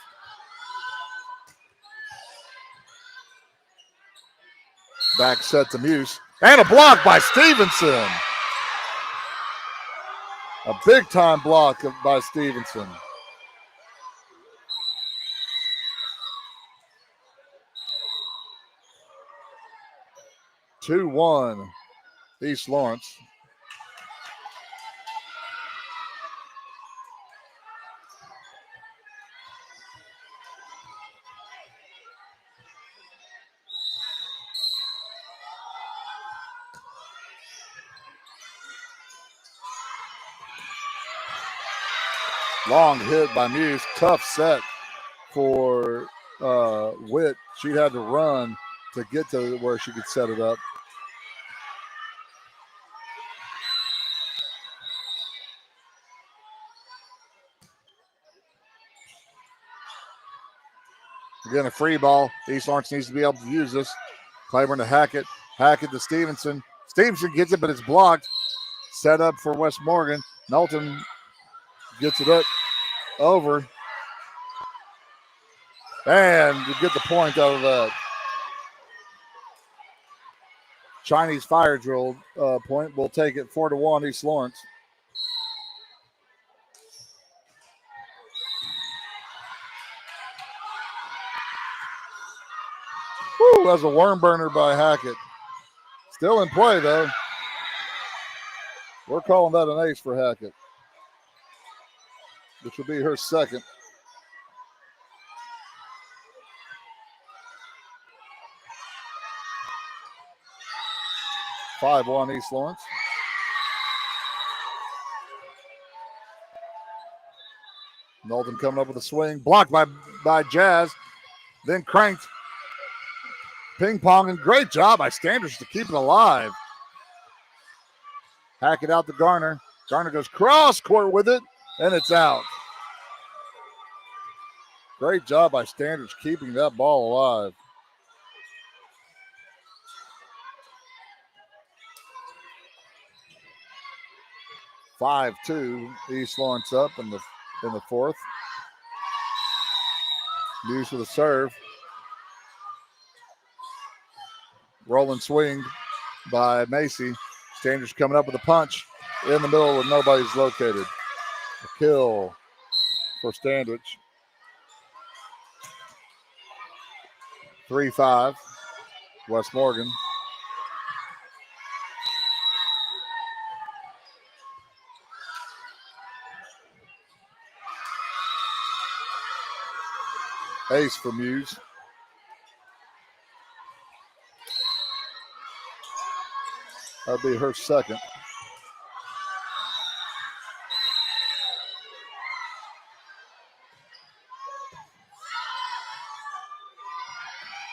Back set to Muse. And a block by Stevenson. A big-time block by Stevenson. Two, 1, East Lawrence. Long hit by Muse. Tough set for Witt. She had to run to get to where she could set it up. Again, a free ball. East Lawrence needs to be able to use this. Claiborne to Hackett. Hackett to Stevenson. Stevenson gets it, but it's blocked. Set up for West Morgan. Knowlton gets it up over. And you get the point out of that. Chinese fire drill point. We'll take it 4-1 East Lawrence. Woo, that's a worm burner by Hackett. Still in play, though. We're calling that an ace for Hackett, which will be her second. (5-1) East Lawrence. Knowlton coming up with a swing. Blocked by Jazz. Then cranked. Ping pong, and great job by Standards to keep it alive. Hackett out to Garner. Garner goes cross court with it, and it's out. Great job by Standards keeping that ball alive. 5-2. East Lawrence up in the fourth. Muse with a serve. Rolling swing by Macy. Standish coming up with a punch in the middle where nobody's located. A kill for Standish. 3-5. West Morgan. Ace for Muse. That'll be her second.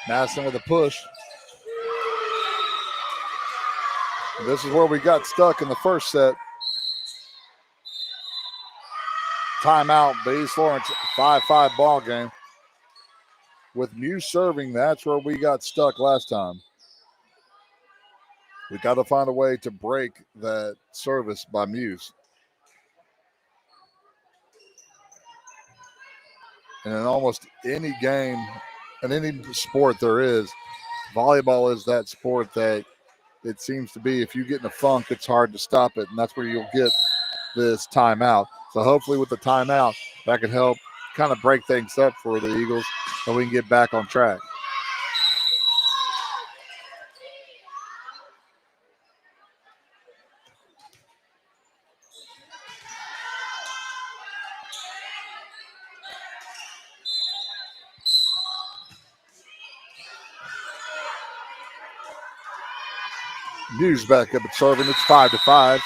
Madison with a push. And this is where we got stuck in the first set. Timeout, the East Lawrence 5-5 ball game. With Muse serving, that's where we got stuck last time. We got to find a way to break that service by Muse. And in almost any game, in any sport there is, volleyball is that sport that it seems to be, if you get in a funk, it's hard to stop it. And that's where you'll get this timeout. So hopefully with the timeout, that can help kind of break things up for the Eagles so we can get back on track. Muse back up at serving. It's 5-5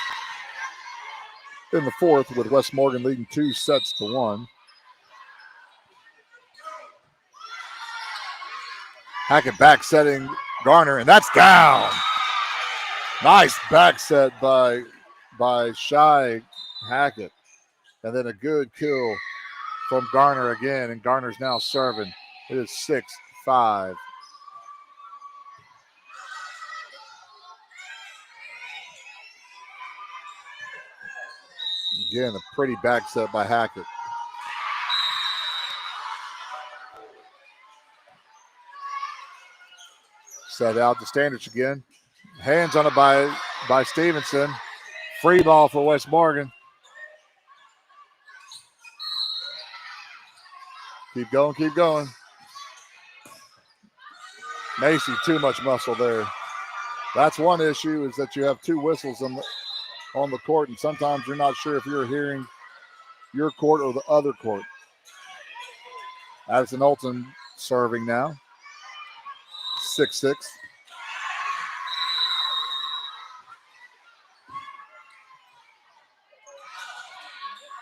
in the fourth, with West Morgan leading 2-1. Hackett back setting Garner, and that's down. Nice back set by Shy Hackett. And then a good kill from Garner again, and Garner's now serving. It is 6-5. Again, a pretty back set by Hackett. Set out to Standish again. Hands on it by Stevenson. Free ball for West Morgan. Keep going, keep going. Macy, too much muscle there. That's one issue, is that you have two whistles on the court, and sometimes you're not sure if you're hearing your court or the other court. Addison Olton serving now. 6-6.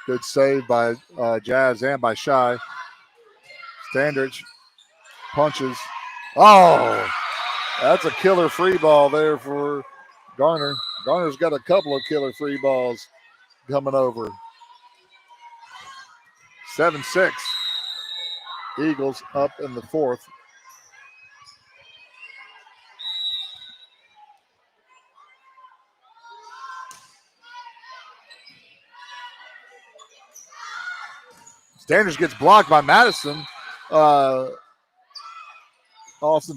Good save by Jazz and by Shy. Standridge punches. Oh, that's a killer free ball there for Garner. Garner's got a couple of killer free balls coming over. 7-6. Eagles up in the fourth. Standish gets blocked by Madison. Austin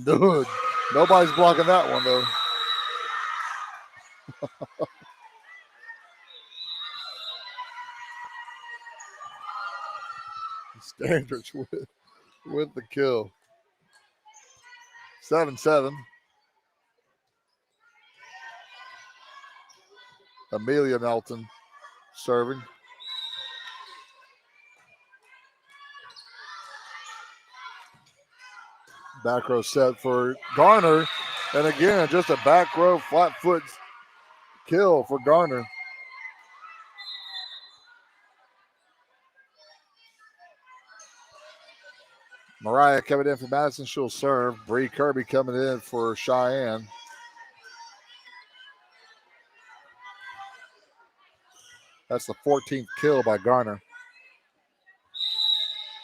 Dood. Nobody's blocking that one, though. Standish with the kill. 7-7. Amelia Melton serving. Back row set for Garner. And again, just a back row flat foot kill for Garner. Mariah coming in for Madison. She'll serve. Bree Kirby coming in for Cheyenne. That's the 14th kill by Garner.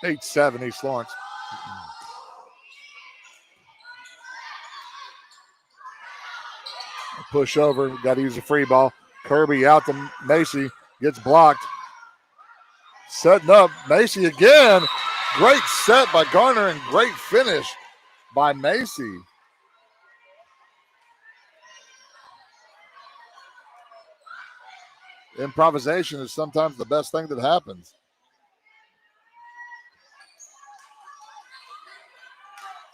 8-7 East Lawrence. Push over. Got to use a free ball. Kirby out to Macy. Gets blocked. Setting up Macy again. Great set by Garner and great finish by Macy. Improvisation is sometimes the best thing that happens.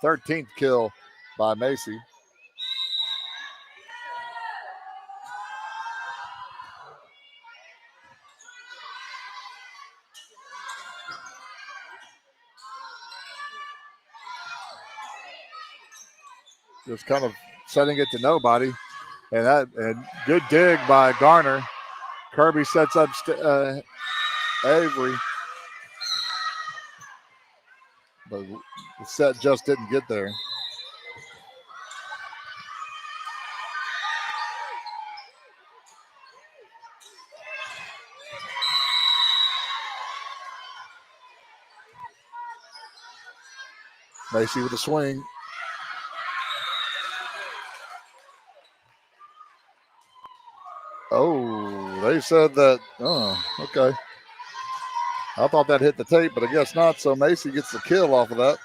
Thirteenth kill by Macy. Just kind of setting it to nobody. And good dig by Garner. Kirby sets up Avery. But the set just didn't get there. Macy with a swing. Oh, they said that. Oh, okay. I thought that hit the tape, but I guess not. So Macy gets the kill off of that.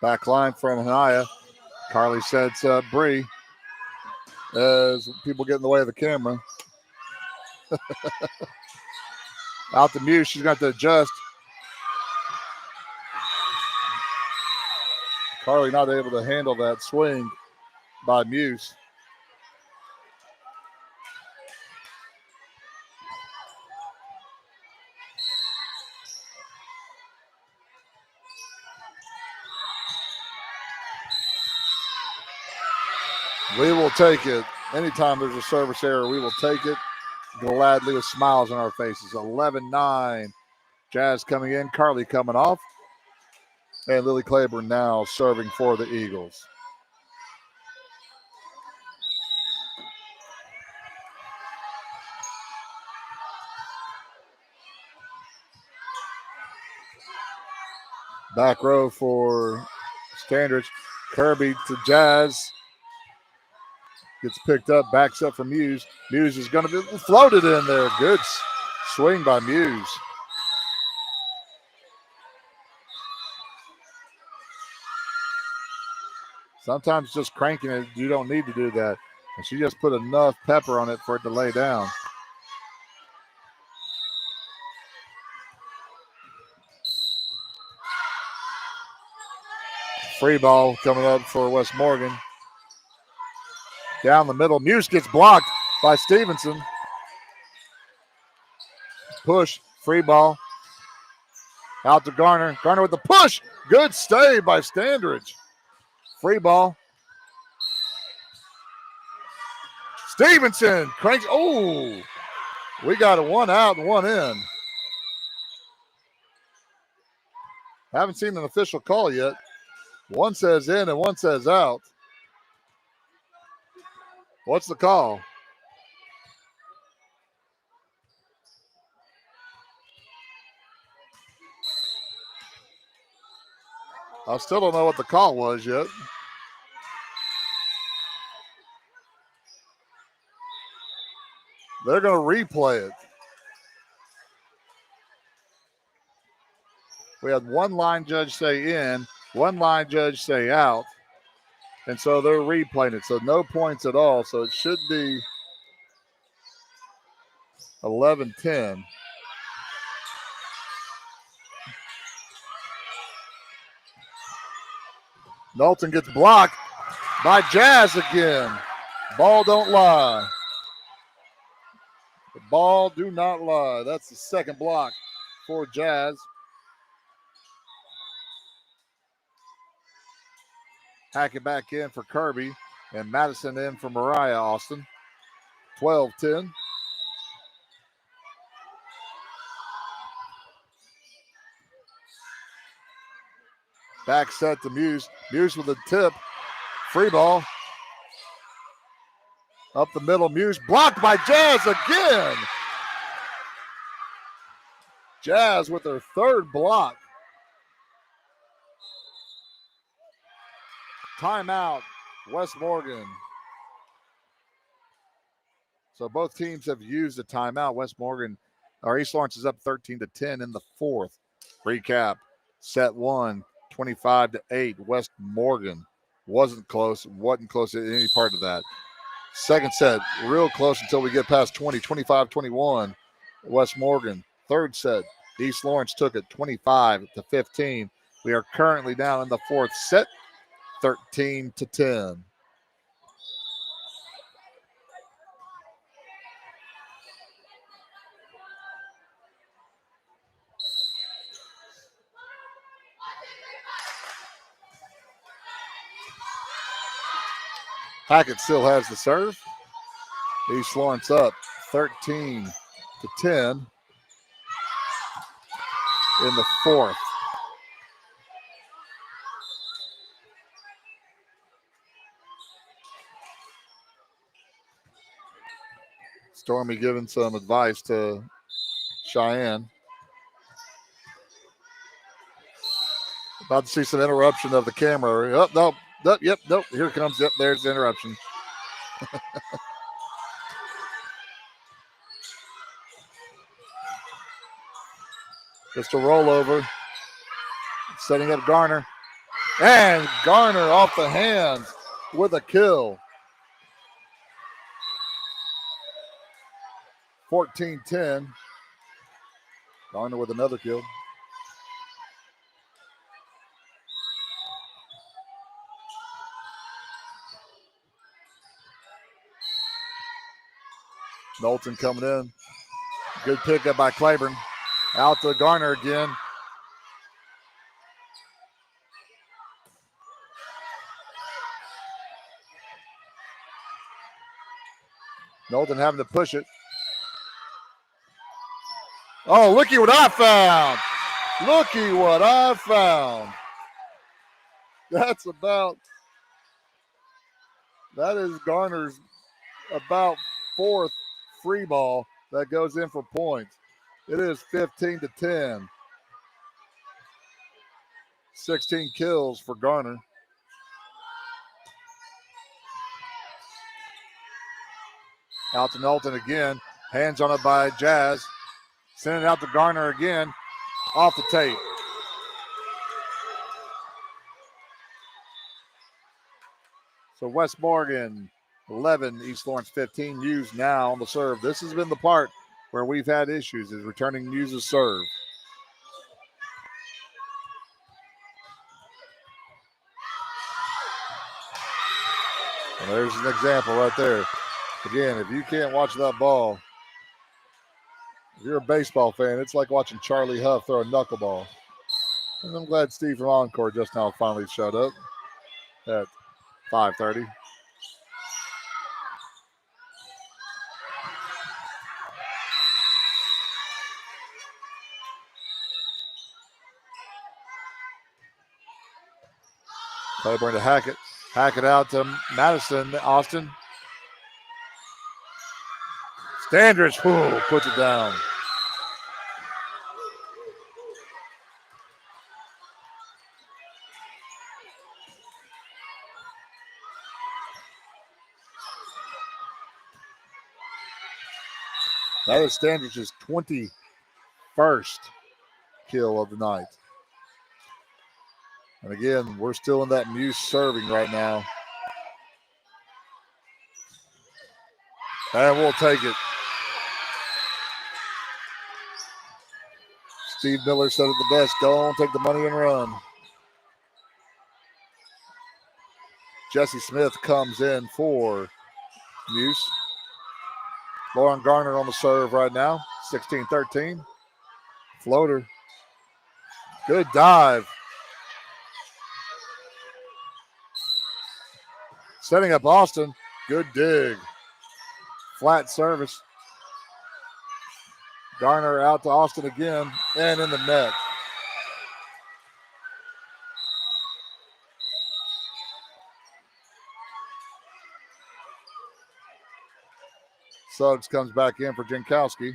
Back line from Hanaya. Carly sets up Bree as people get in the way of the camera. Out to Muse. She's got to adjust. Carly not able to handle that swing by Muse. We will take it. Anytime there's a service error, we will take it gladly with smiles on our faces. 11-9. Jazz coming in. Carly coming off. And Lily Claiborne now serving for the Eagles. Back row for Standridge. Kirby to Jazz. Gets picked up, backs up for Muse. Muse is going to be floated in there. Good swing by Muse. Sometimes just cranking it, you don't need to do that. And she just put enough pepper on it for it to lay down. Free ball coming up for West Morgan. Down the middle. Muse gets blocked by Stevenson. Push. Free ball. Out to Garner. Garner with the push. Good stay by Standridge. Free ball. Stevenson cranks. Oh, we got a one out and one in. Haven't seen an official call yet. One says in and one says out. What's the call? I still don't know what the call was yet. They're going to replay it. We had one line judge say in, one line judge say out. And so they're replaying it. So no points at all. So it should be 11-10. Knowlton gets blocked by Jazz again. Ball don't lie. The ball do not lie. That's the second block for Jazz. Hack it back in for Kirby, and Madison in for Mariah Austin. 12-10. Back set to Muse. Muse with a tip. Free ball. Up the middle. Muse blocked by Jazz again. Jazz with their third block. Timeout, West Morgan. So both teams have used a timeout. West Morgan, or East Lawrence is up 13-10 in the fourth. Recap, set one, 25-8. West Morgan wasn't close at any part of that. Second set, real close until we get past 20, 25-21. West Morgan. Third set, East Lawrence took it 25-15. We are currently down in the fourth set, 13-10. Hackett still has the serve. East Lawrence up 13-10 in the fourth. Stormy giving some advice to Cheyenne. About to see some interruption of the camera. Oh, no, nope. Here it comes. Yep, there's the interruption. Just a rollover. Setting up Garner. And Garner off the hands with a kill. 14-10. Garner with another kill. Knowlton coming in. Good pickup by Claiborne. Out to Garner again. Knowlton having to push it. Oh, looky what I found. Looky what I found. That is Garner's about fourth free ball that goes in for points. It is 15-10. 16 kills for Garner. Out to Knowlton again. Hands on it by Jazz. Sending it out to Garner again. Off the tape. So West Morgan 11, East Lawrence 15. Hughes now on the serve. This has been the part where we've had issues, is returning Hughes' serve. And there's an example right there. Again, if you can't watch that ball, if you're a baseball fan, it's like watching Charlie Huff throw a knuckleball. And I'm glad Steve from Encore just now finally showed up at 5:30. Claiborne to Hackett. Hackett out to Madison. Austin. Standridge puts it down. That is Standridge's 21st kill of the night. And again, we're still in that Muse serving right now. And we'll take it. Steve Miller said it the best. Go on, take the money and run. Jesse Smith comes in for Muse. Lauren Garner on the serve right now. 16-13. Floater. Good dive. Setting up Austin. Good dig. Flat service. Garner out to Austin again and in the net. Suggs comes back in for Jankowski.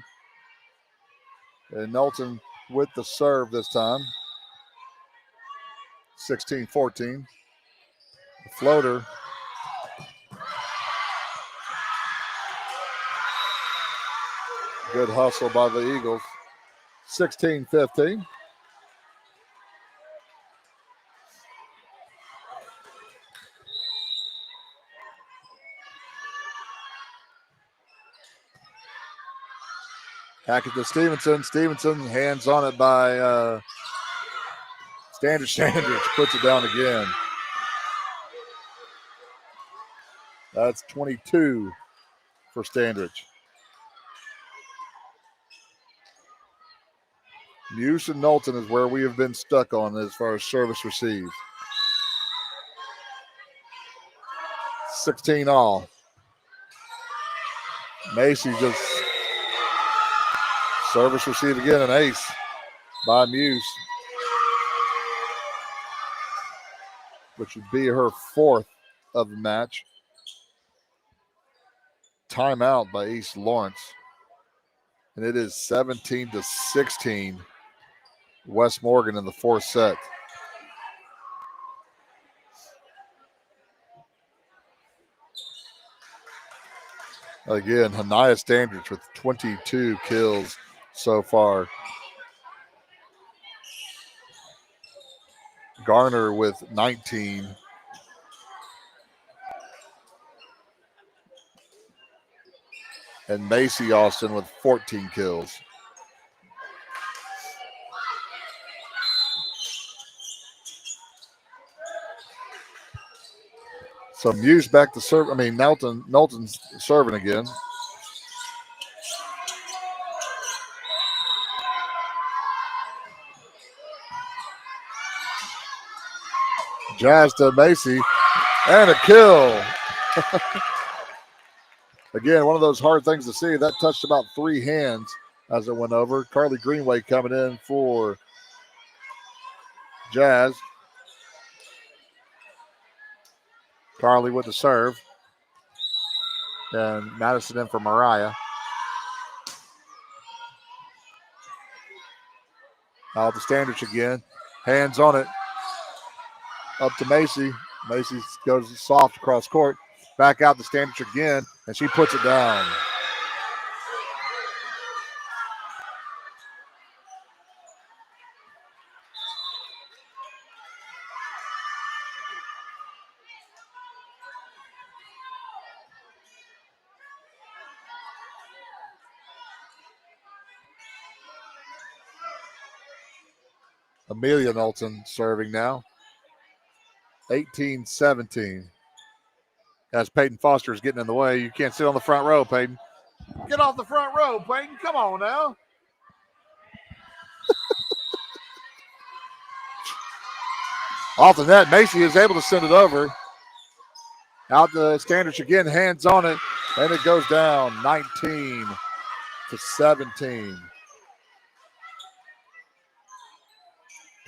And Knowlton with the serve this time. 16-14. Floater. Good hustle by the Eagles. 16-15. Hackett to Stevenson. Stevenson hands on it by Standridge. Standridge puts it down again. That's 22 for Standridge. Muse and Knowlton is where we have been stuck on as far as service received. 16 all. Macy just service receive again, an ace by Muse, which would be her fourth of the match. Timeout by East Lawrence. And it is 17-16. West Morgan in the fourth set. Again, Hanaya Standridge with 22 kills so far. Garner with 19. And Macy Austin with 14 kills. So Muse back to serve. I mean, Knowlton's serving again. Jazz to Macy. And a kill. Again, one of those hard things to see. That touched about 3 hands as it went over. Carly Greenway coming in for Jazz. Carly with the serve. And Madison in for Mariah. Out to Standridge again. Hands on it. Up to Macy. Macy goes soft across court. Back out to Standridge again. And she puts it down. Amelia Knowlton serving now. 18-17. As Peyton Foster is getting in the way. You can't sit on the front row, Peyton. Get off the front row, Peyton. Come on now. Off the net, Macy is able to send it over. Out to Standridge again, hands on it, and it goes down 19-17.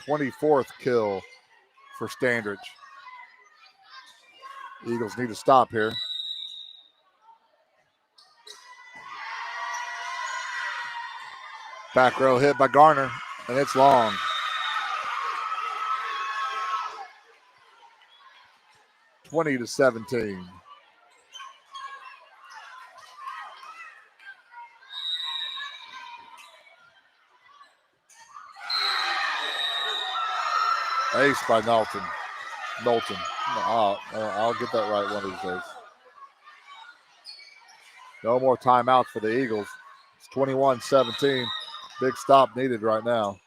24th kill for Standridge. Eagles need to stop here. Back row hit by Garner, and it's long. 20-17. Ace by Knowlton. I'll get that right one of these days. No more timeouts for the Eagles. It's 21-17. Big stop needed right now.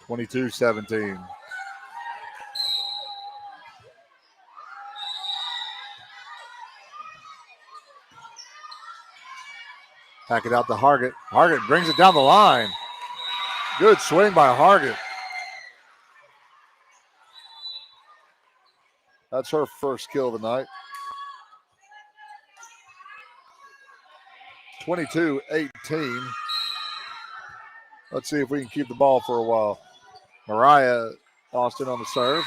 (22-17). Pack it out to Hargett. Hargett brings it down the line. Good swing by Hargett. That's her first kill of the night. 22-18. Let's see if we can keep the ball for a while. Mariah Austin on the serve.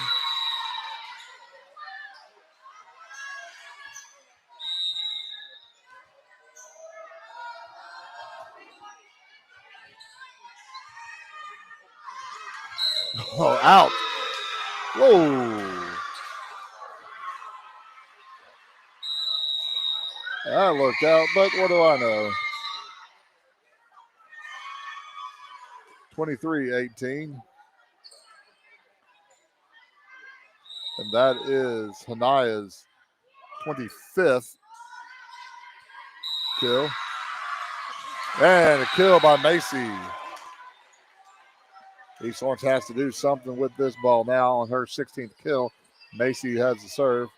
Oh, out. Whoa. That looked out, but what do I know? 23-18. And that is Hanaya's 25th kill. And a kill by Macy. East Lawrence has to do something with this ball now on her 16th kill. Macy has the serve.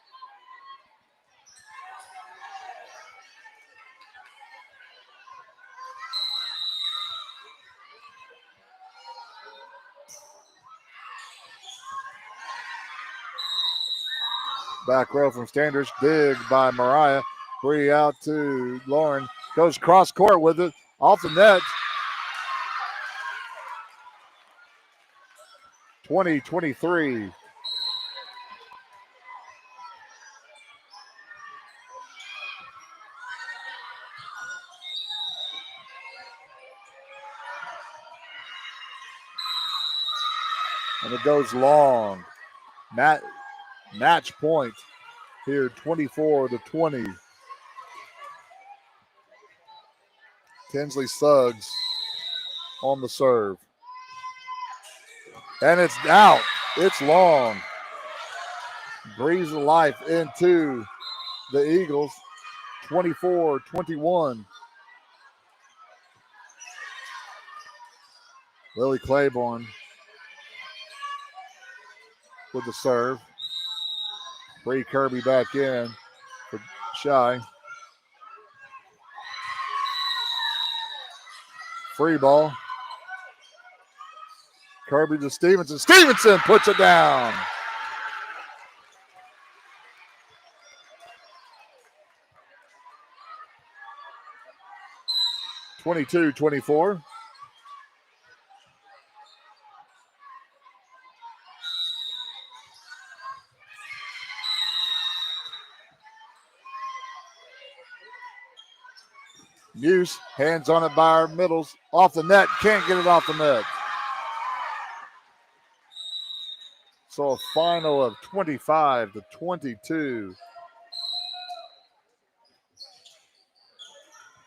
Back row from Standish. Dig by Mariah. Bree out to Lauren. Goes cross court with it. Off the net. 20-23. And it goes long. Match point here, 24-20. Tinsley Suggs on the serve. And it's out. It's long. Breathes the life into the Eagles. 24-21. Lily Claiborne with the serve. Bree Kirby back in for Shy. Free ball. Kirby to Stevenson. Stevenson puts it down. (22-24). Muse, hands on it by our middles. Off the net, can't get it off the net. So a final of 25-22.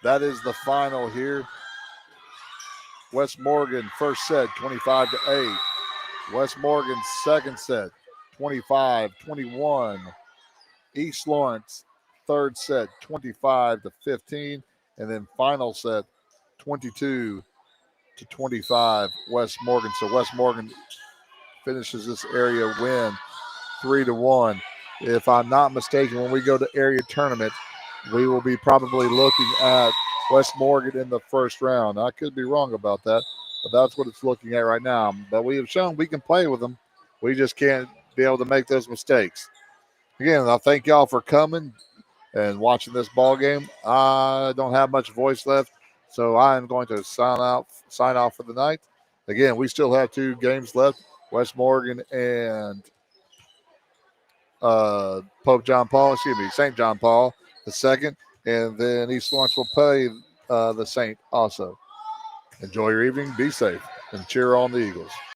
That is the final here. West Morgan first set, 25-8. West Morgan second set, 25-21. East Lawrence third set, 25-15. And then final set, 22-25, West Morgan. So West Morgan finishes this area win 3-1. If I'm not mistaken, when we go to area tournament, we will be probably looking at West Morgan in the first round. I could be wrong about that, but that's what it's looking at right now. But we have shown we can play with them. We just can't be able to make those mistakes. Again, I thank y'all for coming and watching this ball game. I don't have much voice left, so I am going to sign off for the night. Again, we still have 2 games left, West Morgan and St. John Paul the second, and then East Lawrence will play the St. also. Enjoy your evening, be safe, and cheer on the Eagles.